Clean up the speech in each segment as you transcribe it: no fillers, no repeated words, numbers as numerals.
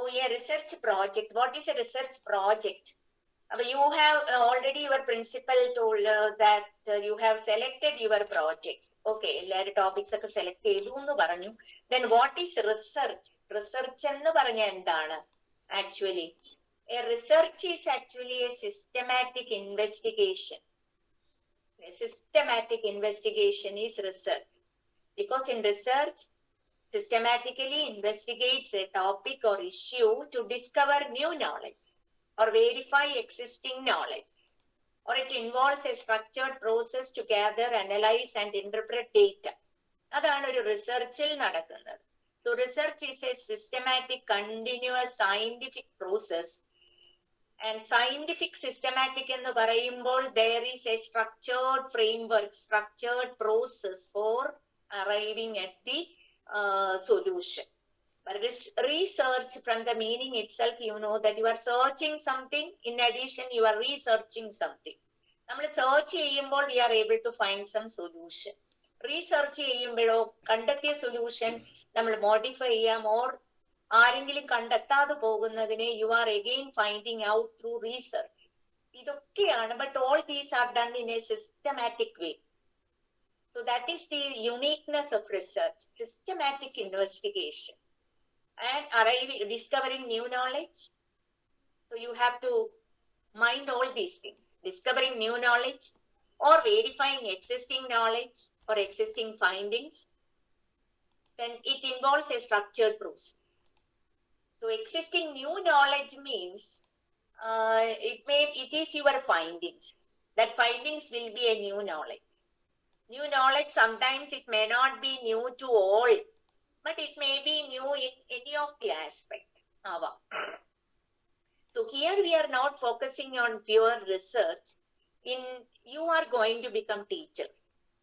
a research project. What is a research project? You have already your principal told that you have selected your projects. Okay, topics select chedu. Then what is research? Research actually. A research is actually a systematic investigation. A systematic investigation is research. Because in research, systematically investigates a topic or issue to discover new knowledge or verify existing knowledge, or it involves a structured process to gather, analyze and interpret data. അതാണ് ഒരു റിസർച്ചിൽ നടക്കുന്നത്. So research is a systematic, continuous scientific process. And scientific systematic എന്ന് പറയുമ്പോൾ there is a structured framework, structured process for arriving at the solution. But research, from the meaning itself, you know that you are searching something. In addition, you are researching something. നമ്മൾ search ചെയ്യുമ്പോൾ we are able to find some solution. Research ചെയ്യുമ്പോഴോ കണ്ടെത്തിയ solution നമ്മൾ modify ചെയ്യാം, or ആരെങ്കിലും കണ്ടെത്താതെ പോകുന്നതിനെ you are again finding out through research. ഇതൊക്കെയാണ്, but all these are done in a systematic way. So that is the uniqueness of research, systematic investigation. And discovering new knowledge. So you have to mind all these things. Discovering new knowledge or verifying existing knowledge or existing findings. Then it involves a structured process. So existing new knowledge means it is your findings. That findings will be a new knowledge. New knowledge, sometimes it may not be new to all, but it may be new in any of the aspect. So here we are not focusing on pure research. You are going to become teachers.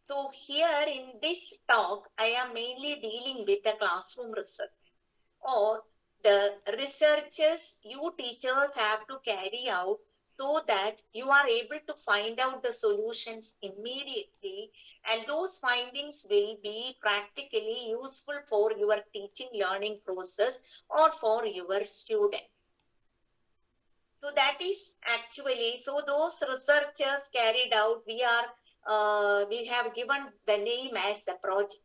So here in this talk, I am mainly dealing with the classroom research, or the researches you teachers have to carry out so that you are able to find out the solutions immediately, and those findings will be practically useful for your teaching learning process or for your students. So that is actually, so those researchers carried out, we have given the name as the project.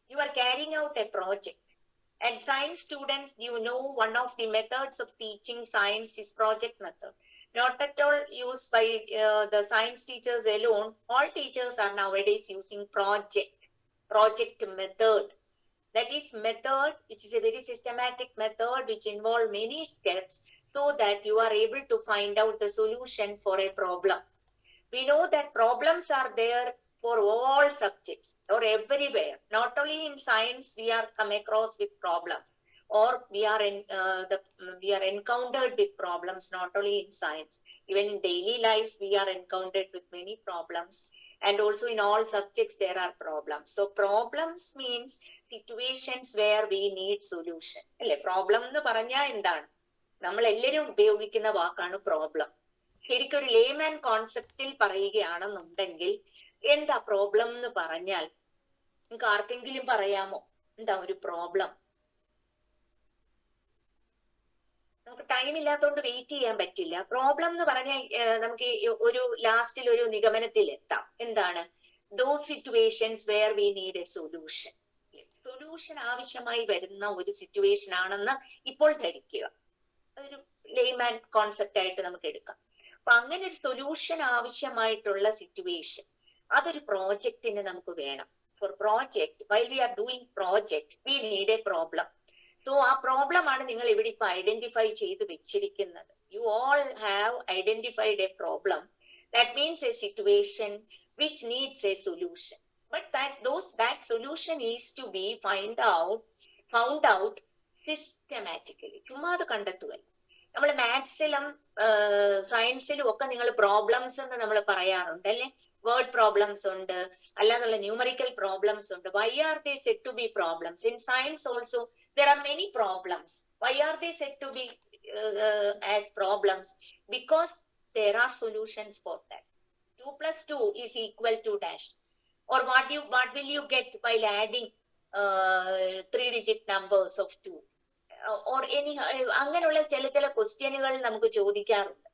You are carrying out a project. And science students, you know, one of the methods of teaching science is project method. Not at all used by the science teachers alone. All teachers are nowadays using project method. That is method, which is a very systematic method which involves many steps so that you are able to find out the solution for a problem. We know that problems are there for all subjects or everywhere. Not only in science we are come across with problems, or we are encountered with problems, not only in science. Even in daily life we are encountered with many problems, and also in all subjects there are problems. So problems means situations where we need solution. Problem എന്ന് പറഞ്ഞാൽ എന്താണ്? നമ്മൾ എല്ലാവരും ഉപയോഗിക്കുന്ന വാക്കാണ് problem. ശരിക്കും ഒരു layman കോൺസെപ്റ്റിൽ പറയുകയാണെന്നുണ്ടെങ്കിൽ എന്താ പ്രോബ്ലം എന്ന് പറഞ്ഞാൽ നിങ്ങൾക്ക് ആർക്കെങ്കിലും പറയാമോ എന്താ ഒരു പ്രോബ്ലം? നമുക്ക് ടൈം ഇല്ലാത്തതുകൊണ്ട് വെയിറ്റ് ചെയ്യാൻ പറ്റില്ല. പ്രോബ്ലം എന്ന് പറഞ്ഞാൽ നമുക്ക് ഒരു ലാസ്റ്റിൽ ഒരു നിഗമനത്തിൽ എത്താം. എന്താണ്? Those situations where we need A solution. Solution ആവശ്യമായി വരുന്ന ഒരു സിറ്റുവേഷൻ ആണെന്ന് ഇപ്പോൾ ധരിക്കുക. അതൊരു ലേമാൻ കോൺസെപ്റ്റ് ആയിട്ട് നമുക്ക് എടുക്കാം. അപ്പൊ അങ്ങനെ ഒരു സൊല്യൂഷൻ ആവശ്യമായിട്ടുള്ള സിറ്റുവേഷൻ, അതൊരു പ്രോജക്റ്റിന് നമുക്ക് വേണം. For project, while we are doing project, we need a problem. So ആ പ്രോബ്ലം ആണ് നിങ്ങൾ ഇവിടെ ഇപ്പൊ ഐഡന്റിഫൈ ചെയ്ത് വെച്ചിരിക്കുന്നത്. You all have identified a problem. That means a situation which needs a solution. But that solution is to be found out systematically. ചുമ്മാ അത് കണ്ടെത്തുകയല്ല. നമ്മൾ മാത്സിലും സയൻസിലും ഒക്കെ നിങ്ങൾ പ്രോബ്ലംസ് എന്ന് നമ്മൾ പറയാറുണ്ട് അല്ലെ? വേർഡ് പ്രോബ്ലംസ് ഉണ്ട്, അല്ലാന്നുള്ള ന്യൂമറിക്കൽ പ്രോബ്ലംസ് ഉണ്ട്. Why are they said to be problems? In science also there are many problems. Why are they said to be as problems? Because there are solutions for that. 2 plus 2 is equal to dash. Or what will you get while adding 3-digit numbers of 2? Or any അങ്ങനെയുള്ള ചില ക്വസ്റ്റ്യനുകൾ നമുക്ക് ചോദിക്കാറുണ്ട്.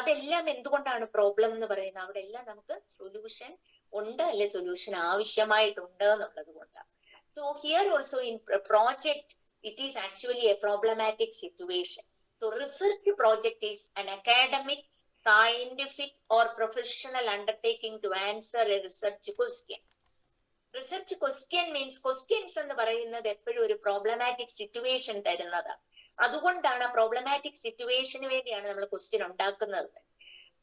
അതെല്ലാം എന്തുകൊണ്ടാണ് problem എന്ന് പറയുന്നത്? അവിടെ എല്ലാം നമുക്ക് സൊല്യൂഷൻ ഉണ്ട്, അല്ലെ സൊല്യൂഷൻ ആവശ്യമായിട്ടുണ്ട് എന്നുള്ളത് കൊണ്ടാണ്. So here also in project it is actually a problematic situation. So research project is an academic, scientific or professional undertaking to answer a research question. Research question means questions എന്ന് പറയുന്നത് എപ്പോഴും ഒരു problematic situation തരുന്നതാണ്. അതുകൊണ്ടാണ് problematic സിറ്റുവേഷന് വേണ്ടിയാണ് നമ്മൾ question ഉണ്ടാക്കുന്നത്.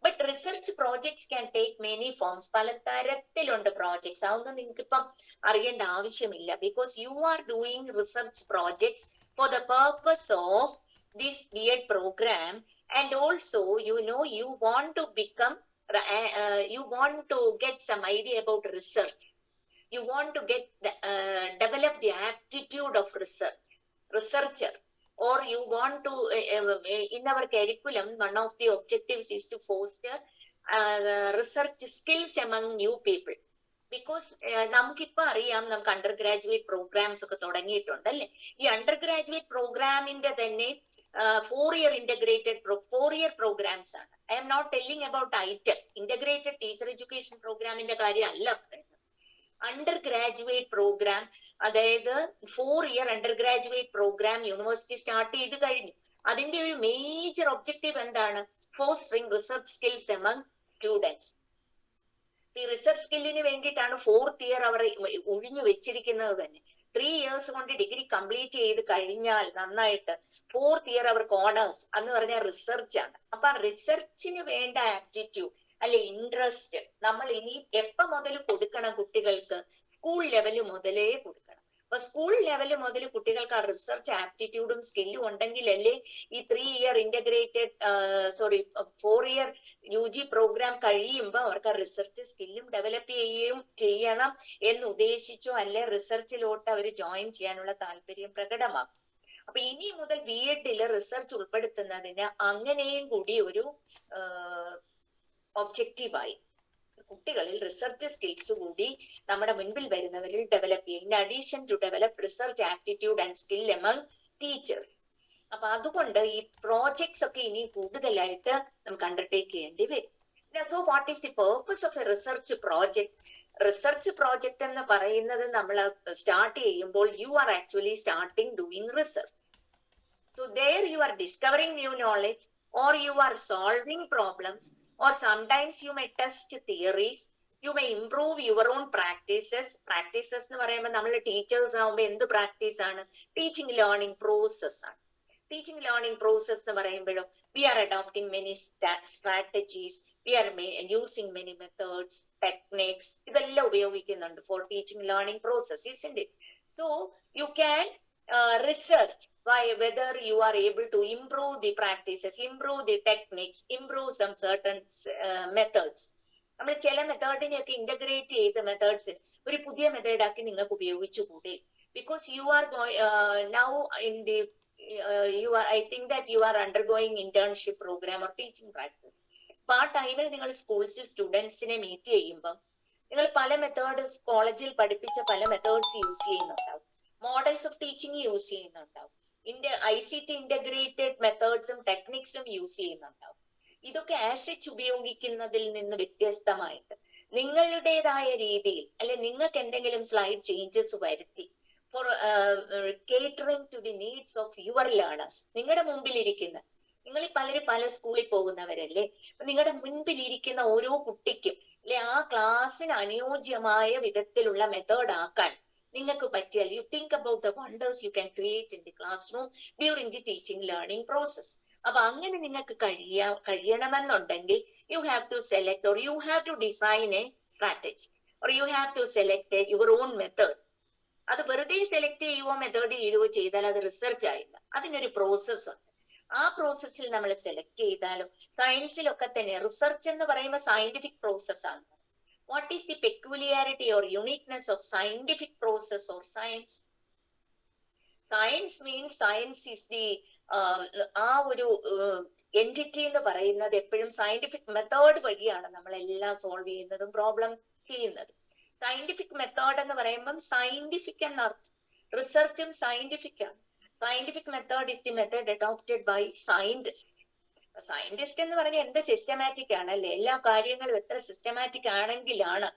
But research projects can take many forms. പല തരത്തിലുണ്ട് പ്രോജക്ട്സ്. അതൊന്നും നിങ്ങൾക്ക് ഇപ്പം അറിയേണ്ട ആവശ്യമില്ല. Because you are doing research projects for the purpose of this B.Ed program, and also you want to become you want to get some idea about research. You want to get develop the aptitude of researcher, or you want to in our curriculum one of the objectives is to foster research skills among new people. Because നമുക്കിപ്പോ അറിയാം, നമുക്ക് under graduate programmes ഒക്കെ തുടങ്ങിയിട്ടുണ്ട് അല്ലെ. ഈ under graduate പ്രോഗ്രാമിന്റെ തന്നെ 4-year programmes ആണ്. I'm not telling about ITEM, integrated teacher education പ്രോഗ്രാമിന്റെ കാര്യം അല്ല പറയുന്നത്. അണ്ടർ ഗ്രാജുവേറ്റ് പ്രോഗ്രാം, അതായത് 4-year undergraduate programme university start ചെയ്ത് കഴിഞ്ഞു. അതിന്റെ ഒരു മേജർ ഒബ്ജക്റ്റീവ് എന്താണ്? Fostering research skills among students. ഈ റിസർച്ച് സ്കില്ലിന് വേണ്ടിയിട്ടാണ് 4th year അവർ ഒഴിഞ്ഞു വെച്ചിരിക്കുന്നത് തന്നെ. 3 years കൊണ്ട് ഡിഗ്രി കംപ്ലീറ്റ് ചെയ്ത് കഴിഞ്ഞാൽ നന്നായിട്ട് 4th year അവർക്ക് ഓണേഴ്സ് എന്ന് പറഞ്ഞാൽ റിസർച്ച് ആണ്. അപ്പൊ ആ റിസർച്ചിന് വേണ്ട ആപ്റ്റിറ്റ്യൂഡ് അല്ലെ ഇൻട്രസ്റ്റ് നമ്മൾ ഇനി എപ്പോ മുതൽ കൊടുക്കണം? കുട്ടികൾക്ക് സ്കൂൾ ലെവല് മുതലേ കൊടുക്കണം. അപ്പൊ സ്കൂൾ ലെവല് മുതൽ കുട്ടികൾക്ക് ആ റിസർച്ച് ആപ്റ്റിറ്റ്യൂഡും സ്കില്ലും ഉണ്ടെങ്കിലല്ലേ ഈ 3-year integrated 4-year UG programme കഴിയുമ്പോൾ അവർക്ക് ആ റിസർച്ച് സ്കില്ലും ഡെവലപ്പ് ചെയ്യണം എന്ന് ഉദ്ദേശിച്ചോ അല്ലെ റിസർച്ചിലോട്ട് അവർ ജോയിൻ ചെയ്യാനുള്ള താല്പര്യം പ്രകടമാക്കും. അപ്പൊ ഇനി മുതൽ B.Ed റിസർച്ച് ഉൾപ്പെടുത്തുന്നതിന് അങ്ങനെയും കൂടി ഒരു ഒബ്ജക്റ്റീവായി കുട്ടികളിൽ റിസർച്ച് സ്കിൽസ് കൂടി നമ്മുടെ മുൻപിൽ വരുന്നവരിൽ ഡെവലപ്പ് ചെയ്യും. In addition to develop research aptitude and skill among teachers. അപ്പൊ അതുകൊണ്ട് ഈ പ്രോജക്ട്സ് ഒക്കെ ഇനി കൂടുതലായിട്ട് നമുക്ക് അണ്ടർടേക്ക് ചെയ്യേണ്ടി വരും. So what is the purpose of A research project? Research project എന്ന് പറയുന്നത് നമ്മൾ സ്റ്റാർട്ട് ചെയ്യുമ്പോൾ you are actually starting doing research. So there you are discovering new knowledge, or you are solving problems, or sometimes you may test theories, you may improve your own practices. Practices എന്ന് പറയുമ്പോൾ നമ്മൾ teachers ആവുമ്പോൾ എന്ത് practice ആണ്? Teaching learning process ആണ്. Teaching learning process എന്ന് പറയുമ്പോഴും we are adopting many strategies, we are using many methods, techniques. ഇതെല്ലാം ഉപയോഗിക്കുന്നുണ്ട് for teaching learning process, isn't it? So you can research whether you are able to improve the practices, improve the techniques, improve some certain methods. നമ്മൾ ചില മെത്തേഡിനെയൊക്കെ integrate ചെയ്ത methods ഒരു പുതിയ മെത്തേഡാക്കി നിങ്ങൾക്ക് ഉപയോഗിച്ചുകൂടെ? Because you are now in the I think that you are undergoing internship program or teaching practice. അപ്പൊ ആ ടൈമിൽ നിങ്ങൾ സ്കൂൾസിൽ സ്റ്റുഡൻസിനെ മീറ്റ് ചെയ്യുമ്പോൾ നിങ്ങൾ പല മെത്തേഡ് കോളേജിൽ പഠിപ്പിച്ച പല മെത്തേഡ്സ് യൂസ് ചെയ്യുന്നുണ്ടാവും, മോഡൽസ് ഓഫ് ടീച്ചിങ് യൂസ് ചെയ്യുന്നുണ്ടാവും, ICT ഇന്റഗ്രേറ്റഡ് മെത്തേഡ്സും ടെക്നിക്സും യൂസ് ചെയ്യുന്നുണ്ടാവും. ഇതൊക്കെ ആസെറ്റ് ഉപയോഗിക്കുന്നതിൽ നിന്ന് വ്യത്യസ്തമായിട്ട് നിങ്ങളുടേതായ രീതിയിൽ അല്ലെ നിങ്ങൾക്ക് എന്തെങ്കിലും സ്ലൈഡ് ചേഞ്ചസ് വരുത്തി for catering to the needs of your learners. നിങ്ങളുടെ മുമ്പിലിരിക്കുന്ന നിങ്ങൾ പല സ്കൂളിൽ പോകുന്നവരല്ലേ, നിങ്ങളുടെ മുൻപിലിരിക്കുന്ന ഓരോ കുട്ടിക്കും അല്ലെ ആ ക്ലാസ്സിന് അനുയോജ്യമായ വിധത്തിലുള്ള മെത്തേഡ് ആക്കാൻ നിങ്ങൾക്ക് പറ്റിയാൽ you think about the wonders you can create in the classroom during the teaching learning process. അപ്പൊ അങ്ങനെ നിങ്ങൾക്ക് കഴിയണമെന്നുണ്ടെങ്കിൽ you have to select or you have to design a strategy or you have to select your own method. അത് വെറുതെ select ചെയ്യുവോ method ചെയ്യുകയോ ചെയ്താൽ അത് റിസർച്ച് ആയില്ല. അതിനൊരു പ്രോസസ് ഉണ്ട്. ആ പ്രോസസ്സിൽ നമ്മൾ സെലക്ട് ചെയ്താലും സയൻസിലൊക്കെ തന്നെ റിസർച്ച് എന്ന് പറയുമ്പോൾ സയന്റിഫിക് പ്രോസസ് ആണ്. What is the peculiarity or uniqueness of scientific process or science? Science means science is the ആ ഒരു എൻറ്റിറ്റി എന്ന് പറയുന്നത് എപ്പോഴും സയന്റിഫിക് മെത്തേഡ് വഴിയാണ് നമ്മളെല്ലാം സോൾവ് ചെയ്യുന്നതും പ്രോബ്ലം ചെയ്യുന്നതും. സയന്റിഫിക് മെത്തേഡ് എന്ന് പറയുമ്പം സയന്റിഫിക് എന്നർത്ഥം. റിസർച്ചും സയന്റിഫിക് ആണ്. Scientific method is the method adopted by scientists. Scientist എന്ന് പറഞ്ഞാൽ എന്ത് സിസ്റ്റമാറ്റിക് ആണല്ലേ, എല്ലാ കാര്യങ്ങളും എത്ര സിസ്റ്റമാറ്റിക് ആണെങ്കിലാണ്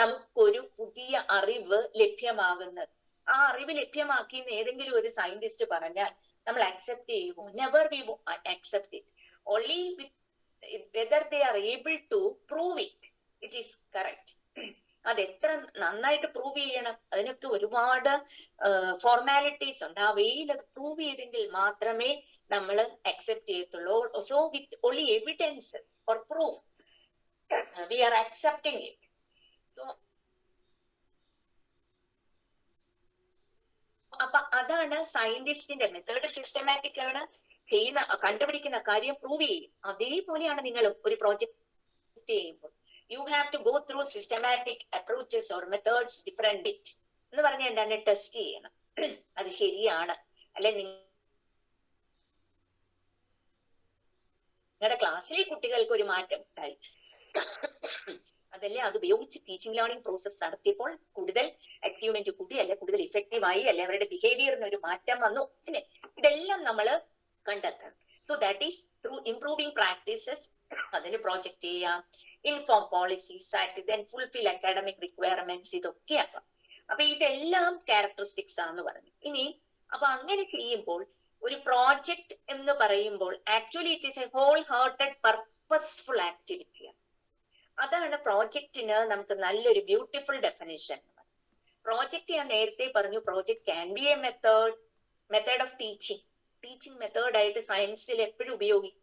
നമുക്കൊരു പുതിയ അറിവ് ലഭ്യമാകുന്നത്. ആ അറിവ് ലഭ്യമാക്കിയെന്ന് ഏതെങ്കിലും ഒരു സയന്റിസ്റ്റ് പറഞ്ഞാൽ നമ്മൾ അക്സെപ്റ്റ് ചെയ്യുമോ? Never V accept it. Only whether they are able to prove it is correct. അത് എത്ര നന്നായിട്ട് പ്രൂവ് ചെയ്യണം, അതിനൊക്കെ ഒരുപാട് ഫോർമാലിറ്റീസ് ഉണ്ട്. ആ വേയിൽ അത് പ്രൂവ് ചെയ്തെങ്കിൽ മാത്രമേ നമ്മൾ അക്സെപ്റ്റ് ചെയ്യത്തുള്ളൂ. So with only evidence or proof we are accepting it. So അപ്പൊ അതാണ് സയന്റിസ്റ്റിന്റെ മെത്തേഡ്. സിസ്റ്റമാറ്റിക് ആണ്, ചെയ്യുന്ന കണ്ടുപിടിക്കുന്ന കാര്യം പ്രൂവ് ചെയ്യും. അതേപോലെയാണ് നിങ്ങൾ ഒരു പ്രോജക്ട് ചെയ്യുമ്പോൾ you have to go through systematic approaches or methods, different bit എന്ന് പറഞ്ഞാൽ എന്താണ്, ടെസ്റ്റ് ചെയ്യണം അത് ശരിയാണ് അല്ലെ. നിങ്ങളുടെ ക്ലാസ്സിലെ കുട്ടികൾക്ക് ഒരു മാറ്റം ഉണ്ടായി, അതല്ലേ അത് ഉപയോഗിച്ച് ടീച്ചിങ് ലേണിംഗ് പ്രോസസ് നടത്തിയപ്പോൾ കൂടുതൽ അച്ചീവ്മെന്റ് കൂടി, അല്ലെ കൂടുതൽ ഇഫക്റ്റീവ് ആയി, അല്ലെ അവരുടെ ബിഹേവിയറിന് ഒരു മാറ്റം വന്നു. പിന്നെ ഇതെല്ലാം നമ്മൾ കണ്ടെത്തണം. So that is through improving practices. അതിന് പ്രോജക്ട് ചെയ്യാം, ഇൻഫോം പോളിസീസ് ആയിട്ട്, ദെൻ ഫുൾഫിൽ അക്കാഡമിക് റിക്വയർമെന്റ്സ്, ഇതൊക്കെ ആക്കാം. അപ്പൊ ഇതെല്ലാം ക്യാരക്ടറിസ്റ്റിക്സ് ആണെന്ന് പറഞ്ഞു. ഇനി അപ്പൊ അങ്ങനെ ചെയ്യുമ്പോൾ ഒരു പ്രോജക്ട് എന്ന് പറയുമ്പോൾ actually it is a whole hearted purposeful ആക്ടിവിറ്റിയാണ്. അതാണ് പ്രോജക്റ്റിന് നമുക്ക് നല്ലൊരു ബ്യൂട്ടിഫുൾ ഡെഫിനിഷൻ. പ്രോജക്റ്റ് ഞാൻ നേരത്തെ പറഞ്ഞു, project can be A method of teaching method ആയിട്ട് സയൻസിൽ എപ്പോഴും ഉപയോഗിക്കും.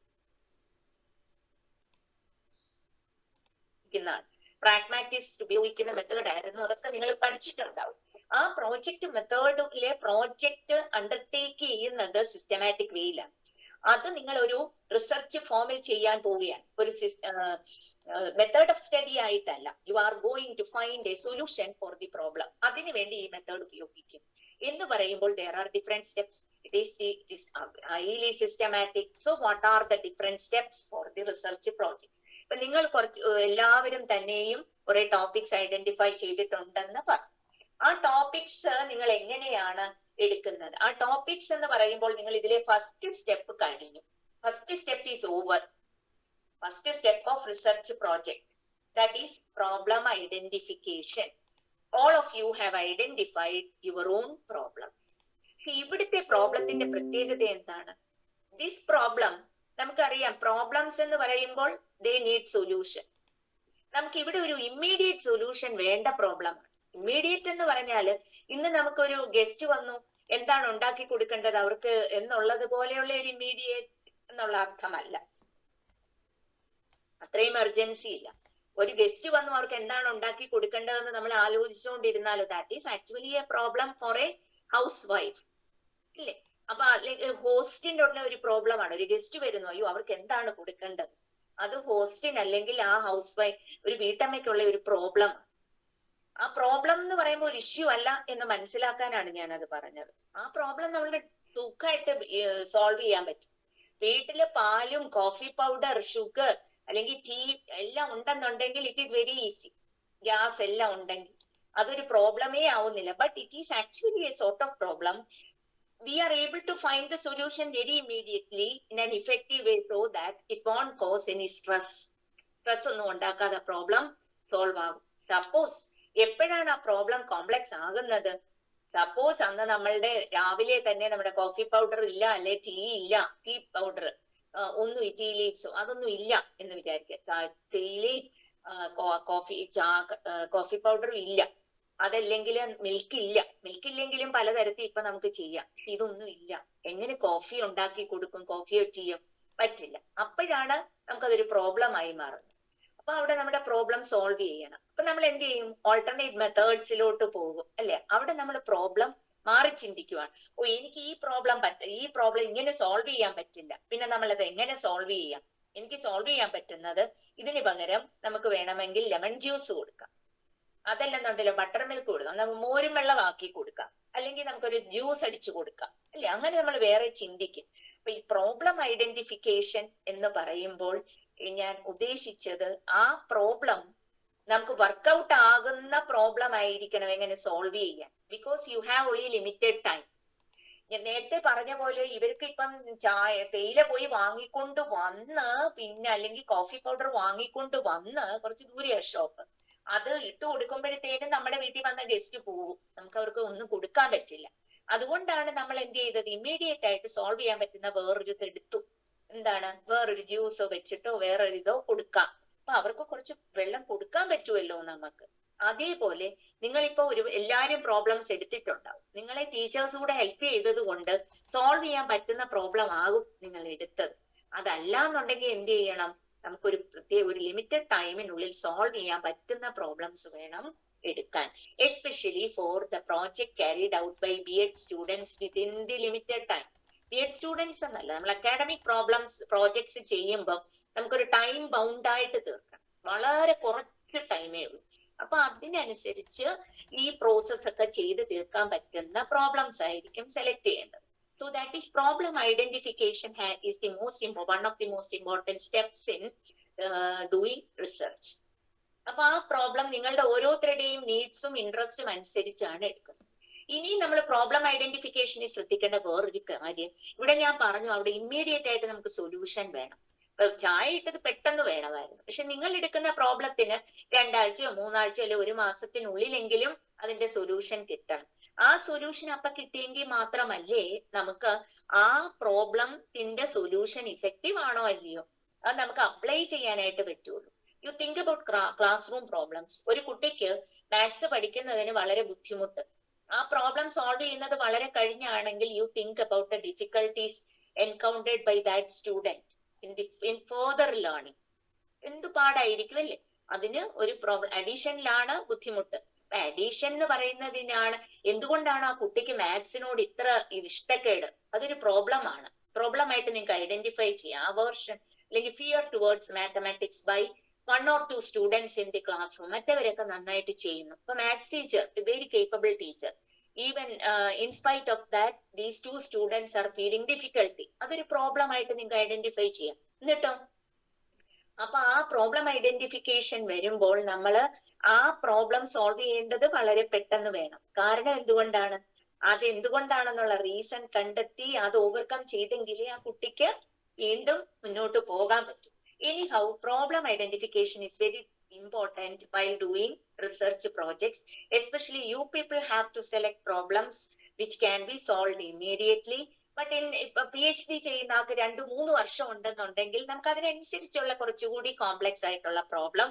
പ്രാഗ്മാറ്റിസ്റ്റ് ഉപയോഗിക്കുന്ന മെത്തേഡ് ആയിരുന്നു, അതൊക്കെ നിങ്ങൾ പഠിച്ചിട്ടുണ്ടാവും. ആ പ്രോജക്ട് മെത്തേഡിലെ പ്രോജക്ട് അണ്ടർടേക്ക് ചെയ്യുന്നത് സിസ്റ്റമാറ്റിക് വേയിലാണ്. അത് നിങ്ങൾ ഒരു റിസർച്ച് ഫോമിൽ ചെയ്യാൻ പോവുകയാണ്, ഒരു മെത്തേഡ് ഓഫ് സ്റ്റഡി ആയിട്ടല്ല. You are going to find a solution for the problem. അതിനു വേണ്ടി ഈ മെത്തേഡ് ഉപയോഗിക്കും എന്ന് പറയുമ്പോൾ there are different steps. It is highly systematic. So what are the different steps for the research project? ഇപ്പൊ നിങ്ങൾ എല്ലാവരും തന്നെയും കുറെ ടോപ്പിക്സ് ഐഡന്റിഫൈ ചെയ്തിട്ടുണ്ടെന്ന് പറഞ്ഞു. ആ ടോപ്പിക്സ് നിങ്ങൾ എങ്ങനെയാണ് എടുക്കുന്നത്? ആ ടോപ്പിക്സ് എന്ന് പറയുമ്പോൾ നിങ്ങൾ ഇതിലെ ഫസ്റ്റ് സ്റ്റെപ്പ് കഴിഞ്ഞു. First step is over. First step of research project, that is problem identification. All of you have identified your own problems. ഇവിടുത്തെ പ്രോബ്ലത്തിന്റെ പ്രത്യേകത എന്താണ്? ദിസ് പ്രോബ്ലം നമുക്കറിയാം, പ്രോബ്ലംസ് എന്ന് പറയുമ്പോൾ they need solution. നമുക്ക് ഇവിടെ ഒരു ഇമ്മീഡിയറ്റ് സൊല്യൂഷൻ വേണ്ട പ്രോബ്ലമാണ്. ഇമ്മീഡിയറ്റ് എന്ന് പറഞ്ഞാല് ഇന്ന് നമുക്കൊരു ഗസ്റ്റ് വന്നു, എന്താണ് ഉണ്ടാക്കി കൊടുക്കേണ്ടത് അവർക്ക് എന്നുള്ളത് പോലെയുള്ള ഒരു ഇമ്മീഡിയറ്റ് എന്നുള്ള അർത്ഥമല്ല. അത്രയും എമർജൻസി ഇല്ല. ഒരു ഗസ്റ്റ് വന്നു അവർക്ക് എന്താണ് ഉണ്ടാക്കി കൊടുക്കേണ്ടതെന്ന് നമ്മൾ ആലോചിച്ചുകൊണ്ടിരുന്നാലോ, that is actually a problem for a housewife ഇല്ലേ? അപ്പൊ ഹോസ്റ്റിന്റെ ഉള്ള ഒരു പ്രോബ്ലമാണ്. ഒരു ഗസ്റ്റ് വരുന്നു, അയ്യോ അവർക്ക് എന്താണ് കൊടുക്കേണ്ടത്, അത് ഹോസ്റ്റിന് അല്ലെങ്കിൽ ആ ഹൗസ് വൈഫ് ഒരു വീട്ടമ്മയ്ക്കുള്ള ഒരു പ്രോബ്ലം. ആ പ്രോബ്ലം എന്ന് പറയുമ്പോൾ ഒരു ഇഷ്യൂ അല്ല എന്ന് മനസ്സിലാക്കാനാണ് ഞാനത് പറഞ്ഞത്. ആ പ്രോബ്ലം നമ്മളുടെ സുഖമായിട്ട് സോൾവ് ചെയ്യാൻ പറ്റും. വീട്ടില് പാലും കോഫി പൗഡർ ഷുഗർ അല്ലെങ്കിൽ ടീ എല്ലാം ഉണ്ടെന്നുണ്ടെങ്കിൽ it is very easy. Gas എല്ലാം ഉണ്ടെങ്കിൽ അതൊരു പ്രോബ്ലമേ ആവുന്നില്ല. But it is actually A sort of problem. We are able to find the solution very immediately in an effective way so that it won't cause any stress. Stress ഒന്നും ഉണ്ടാക്കാതെ problem solve ആകും. Suppose എപ്പോഴാണ് ആ problem complex ആകുന്നത്? Suppose അന്ന് നമ്മളുടെ രാവിലെ തന്നെ നമ്മുടെ കോഫി പൗഡർ ഇല്ല, അല്ലെ ടീ ഇല്ല, ടീ പൗഡർ ഒന്നും ടീ ലീവ്സോ അതൊന്നും ഇല്ല എന്ന് വിചാരിക്കുക. തേയിലയും കോഫി പൗഡറും ഇല്ല, അതല്ലെങ്കിൽ മിൽക്ക് ഇല്ല. മിൽക്ക് ഇല്ലെങ്കിലും പലതരത്തിൽ ഇപ്പൊ നമുക്ക് ചെയ്യാം. ഇതൊന്നും ഇല്ല, എങ്ങനെ കോഫി ഉണ്ടാക്കി കൊടുക്കും? കോഫിയോ ടീയോ പറ്റില്ല. അപ്പോഴാണ് നമുക്കതൊരു പ്രോബ്ലം ആയി മാറുന്നത്. അപ്പൊ അവിടെ നമ്മുടെ പ്രോബ്ലം സോൾവ് ചെയ്യണം. അപ്പൊ നമ്മൾ എന്ത് ചെയ്യും? ഓൾട്ടർനേറ്റ് മെത്തേഡ്സിലോട്ട് പോകും അല്ലെ? അവിടെ നമ്മൾ പ്രോബ്ലം മാറി ചിന്തിക്കുവാണ്. ഓ, എനിക്ക് ഈ പ്രോബ്ലം ഇങ്ങനെ സോൾവ് ചെയ്യാൻ പറ്റില്ല, പിന്നെ നമ്മളത് എങ്ങനെ സോൾവ് ചെയ്യാം? എനിക്ക് സോൾവ് ചെയ്യാൻ പറ്റുന്നത് ഇതിന് പകരം നമുക്ക് വേണമെങ്കിൽ ലെമൺ ജ്യൂസ് കൊടുക്കാം, അതല്ലെന്നുണ്ടല്ലോ ബട്ടർ മിൽക്ക് കൊടുക്കാം, നമുക്ക് മോരും വെള്ളമാക്കി കൊടുക്കാം, അല്ലെങ്കിൽ നമുക്കൊരു ജ്യൂസ് അടിച്ചു കൊടുക്കാം അല്ലെ? അങ്ങനെ നമ്മൾ വേറെ ചിന്തിക്കും. അപ്പൊ ഈ പ്രോബ്ലം ഐഡന്റിഫിക്കേഷൻ എന്ന് പറയുമ്പോൾ ഞാൻ ഉദ്ദേശിച്ചത് ആ പ്രോബ്ലം നമുക്ക് വർക്ക്ഔട്ട് ആകുന്ന പ്രോബ്ലം ആയിരിക്കണം എങ്ങനെ സോൾവ് ചെയ്യാൻ. Because you have only limited time. ഞാൻ നേരത്തെ പറഞ്ഞ പോലെ ഇവർക്ക് ഇപ്പം തേയില പോയി വാങ്ങിക്കൊണ്ട് വന്ന് പിന്നെ അല്ലെങ്കിൽ കോഫി പൗഡർ വാങ്ങിക്കൊണ്ട് വന്ന് കുറച്ച് ദൂരെയാ ഷോപ്പ്, അത് ഇട്ട് കൊടുക്കുമ്പോഴത്തേനും നമ്മുടെ വീട്ടിൽ വന്ന ഗസ്റ്റ് പോകും, നമുക്ക് അവർക്ക് ഒന്നും കൊടുക്കാൻ പറ്റില്ല. അതുകൊണ്ടാണ് നമ്മൾ എന്ത് ചെയ്തത്, ഇമ്മീഡിയറ്റ് ആയിട്ട് സോൾവ് ചെയ്യാൻ പറ്റുന്ന വേറൊരു എടുത്തു. എന്താണ്, വേറൊരു ജ്യൂസോ വെച്ചിട്ടോ വേറൊരു ഇതോ കൊടുക്കാം. അപ്പൊ അവർക്ക് കുറച്ച് വെള്ളം കൊടുക്കാൻ പറ്റുമല്ലോ നമുക്ക്. അതേപോലെ നിങ്ങളിപ്പോ എല്ലാരും പ്രോബ്ലംസ് എടുത്തിട്ടുണ്ടാവും, നിങ്ങളെ ടീച്ചേഴ്സ് കൂടെ ഹെൽപ്പ് ചെയ്തത് കൊണ്ട് സോൾവ് ചെയ്യാൻ പറ്റുന്ന പ്രോബ്ലം ആകും നിങ്ങൾ എടുത്തത്. അതല്ല എന്നുണ്ടെങ്കിൽ എന്ത് ചെയ്യണം, നമുക്കൊരു പ്രത്യേക ഒരു ലിമിറ്റഡ് ടൈമിനുള്ളിൽ സോൾവ് ചെയ്യാൻ പറ്റുന്ന പ്രോബ്ലംസ് വേണം എടുക്കാൻ. Especially for the project carried out by B.Ed students within the limited time. B.Ed students എന്നല്ല, നമ്മൾ അക്കാഡമിക് പ്രോജക്ട്സ് ചെയ്യുമ്പോൾ നമുക്കൊരു ടൈം ബൗണ്ട് ആയിട്ട് തീർക്കണം, വളരെ കുറച്ച് ടൈമേ ഉള്ളൂ. അപ്പൊ അതിനനുസരിച്ച് ഈ പ്രോസസ് ഒക്കെ ചെയ്ത് തീർക്കാൻ പറ്റുന്ന പ്രോബ്ലംസ് ആയിരിക്കും സെലക്ട് ചെയ്യേണ്ടത്. So that is problem identification is the one of the most important steps in doing research. അപ്പൊ ആ പ്രോബ്ലം നിങ്ങളുടെ ഓരോരുത്തരുടെയും നീഡ്സും ഇൻട്രസ്റ്റും അനുസരിച്ചാണ് എടുക്കുന്നത്. ഇനി നമ്മൾ പ്രോബ്ലം ഐഡന്റിഫിക്കേഷനിൽ ശ്രദ്ധിക്കേണ്ട വേറൊരു കാര്യം, ഇവിടെ ഞാൻ പറഞ്ഞു അവിടെ ഇമ്മീഡിയറ്റ് ആയിട്ട് നമുക്ക് സൊല്യൂഷൻ വേണം. ചായ ഇട്ടത് പെട്ടെന്ന് വേണമായിരുന്നു, പക്ഷെ നിങ്ങൾ എടുക്കുന്ന പ്രോബ്ലത്തിന് 2 ആഴ്ചയോ 3 ആഴ്ചയോ അല്ലെ 1 മാസത്തിനുള്ളിലെങ്കിലും അതിന്റെ സൊല്യൂഷൻ കിട്ടണം. ആ സൊല്യൂഷൻ അപ്പൊ കിട്ടിയെങ്കിൽ മാത്രമല്ലേ നമുക്ക് ആ പ്രോബ്ലത്തിന്റെ സൊല്യൂഷൻ ഇഫക്റ്റീവ് ആണോ അല്ലയോ അത് നമുക്ക് അപ്ലൈ ചെയ്യാനായിട്ട് പറ്റുള്ളൂ. U think about class room problems. ഒരു കുട്ടിക്ക് മാത്സ് പഠിക്കുന്നതിന് വളരെ ബുദ്ധിമുട്ട്, ആ പ്രോബ്ലം സോൾവ് ചെയ്യുന്നത് വളരെ കഴിഞ്ഞാണെങ്കിൽ you think about the difficulties encountered by that student in further learning. എന്ത് പാടായിരിക്കും അല്ലേ. അതിന് ഒരു പ്രോബ്ലം അഡീഷനിലാണ് ബുദ്ധിമുട്ട്. അഡീഷൻ എന്ന് പറയുന്നതിനാണ് എന്തുകൊണ്ടാണ് ആ കുട്ടിക്ക് മാത്സിനോട് ഇത്ര ഇഷ്ടക്കേട്, അതൊരു പ്രോബ്ലം ആണ്. പ്രോബ്ലം ആയിട്ട് നിങ്ങൾക്ക് ഐഡന്റിഫൈ ചെയ്യാം. അവേർഷൻ അല്ലെങ്കിൽ fear towards mathematics by 1 or 2 students in the classroom. മറ്റവരൊക്കെ നന്നായിട്ട് ചെയ്യുന്നു. ഇപ്പൊ maths teacher very capable teacher, even in spite of that these 2 students are feeling difficulty. അതൊരു പ്രോബ്ലം ആയിട്ട് നിങ്ങൾക്ക് ഐഡന്റിഫൈ ചെയ്യാം. എന്നിട്ടോ അപ്പൊ ആ പ്രോബ്ലം ഐഡന്റിഫിക്കേഷൻ വരുമ്പോൾ നമ്മൾ ആ പ്രോബ്ലം സോൾവ് ചെയ്യേണ്ടത് വളരെ പെട്ടെന്ന് വേണം. കാരണം എന്തുകൊണ്ടാണ്, അത് എന്തുകൊണ്ടാണെന്നുള്ള റീസൺ കണ്ടെത്തി അത് ഓവർകം ചെയ്തെങ്കിലേ ആ കുട്ടിക്ക് വീണ്ടും മുന്നോട്ട് പോകാൻ പറ്റും. Anyhow problem identification is very important while doing research projects. Especially you people have to select problems which can be solved immediately. But in PhD ചെയ്യുന്ന ആൾക്ക് 2-3 വർഷം ഉണ്ടെന്നുണ്ടെങ്കിൽ നമുക്ക് അതിനനുസരിച്ചുള്ള കുറച്ചുകൂടി കോംപ്ലക്സ് ആയിട്ടുള്ള പ്രോബ്ലം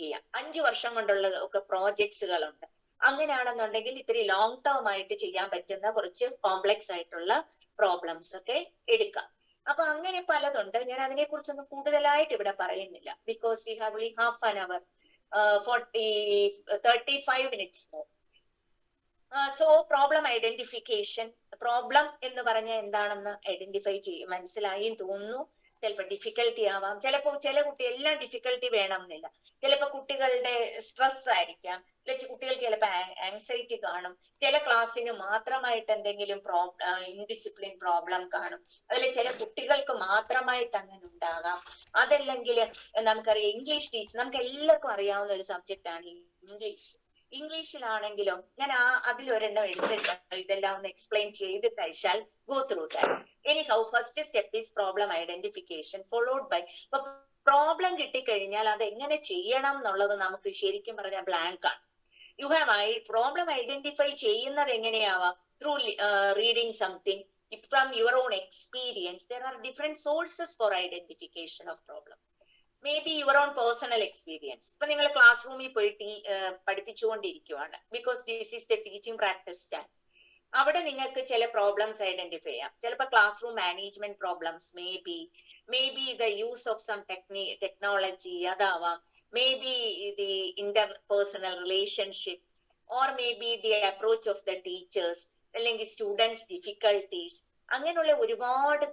ചെയ്യാം. 5 വർഷം കൊണ്ടുള്ള ഒക്കെ പ്രോജക്ട്സുകളുണ്ട്. അങ്ങനെയാണെന്നുണ്ടെങ്കിൽ ഇത്തിരി ലോങ് ടേം ആയിട്ട് ചെയ്യാൻ പറ്റുന്ന കുറച്ച് കോംപ്ലക്സ് ആയിട്ടുള്ള പ്രോബ്ലംസ് ഒക്കെ എടുക്കാം. അപ്പൊ അങ്ങനെ പലതുണ്ട്. ഞാൻ അതിനെ കുറിച്ചൊന്നും കൂടുതലായിട്ട് ഇവിടെ പറയുന്നില്ല. Because we have only half an hour, 35 minutes more. So problem identification, problem എന്ന് പറഞ്ഞാൽ എന്താണെന്ന് ഐഡന്റിഫൈ ചെയ്യും, മനസ്സിലായി തോന്നുന്നു. ചിലപ്പോൾ ഡിഫിക്കൽട്ടി ആവാം, ചിലപ്പോൾ ചില കുട്ടി എല്ലാം ഡിഫിക്കൽട്ടി വേണമെന്നില്ല. ചിലപ്പോൾ കുട്ടികളുടെ സ്ട്രെസ് ആയിരിക്കാം, കുട്ടികൾക്ക് ചിലപ്പോൾ ആങ്സൈറ്റി കാണും, ചില ക്ലാസ്സിന് മാത്രമായിട്ട് എന്തെങ്കിലും ഇൻഡിസിപ്ലിൻ പ്രോബ്ലം കാണും, അതിൽ ചില കുട്ടികൾക്ക് മാത്രമായിട്ട് അങ്ങനെ ഉണ്ടാകാം. അതല്ലെങ്കിൽ നമുക്കറിയാം ഇംഗ്ലീഷ് ടീച്ചർ, നമുക്ക് എല്ലാവർക്കും അറിയാവുന്ന ഒരു സബ്ജക്റ്റ് ആണ് ഇംഗ്ലീഷ്. ഇംഗ്ലീഷിലാണെങ്കിലും ഞാൻ അതിലൊരെണ്ണം എടുത്തിട്ട് ഇതെല്ലാം ഒന്ന് എക്സ്പ്ലെയിൻ ചെയ്തിട്ട് I shall go through that. Anyhow first step is problem identification followed by. Problem കിട്ടിക്കഴിഞ്ഞാൽ അത് എങ്ങനെ ചെയ്യണം എന്നുള്ളത് നമുക്ക് ശരിക്കും പറഞ്ഞാൽ ബ്ലാങ്ക് ആണ്. യു ഹാവ് പ്രോബ്ലം ഐഡന്റിഫൈ ചെയ്യുന്നത് എങ്ങനെയാവാം, through reading something from your own experience. There are different sources for identification of problem. Maybe your own personal experience. ഇപ്പൊ നിങ്ങൾ ക്ലാസ് റൂമിൽ പോയി പഠിപ്പിച്ചുകൊണ്ടിരിക്കുവാണ്, because this is the teaching practice time. അവിടെ നിങ്ങൾക്ക് ചില പ്രോബ്ലംസ് ഐഡന്റിഫൈ ചെയ്യാം. ചിലപ്പോൾ classroom management problems, maybe the use of some technology അതാവാം, maybe the interpersonal relationship, or maybe the approach of the teachers, അല്ലെങ്കിൽ students difficulties. അങ്ങനെയുള്ള ഒരുപാട്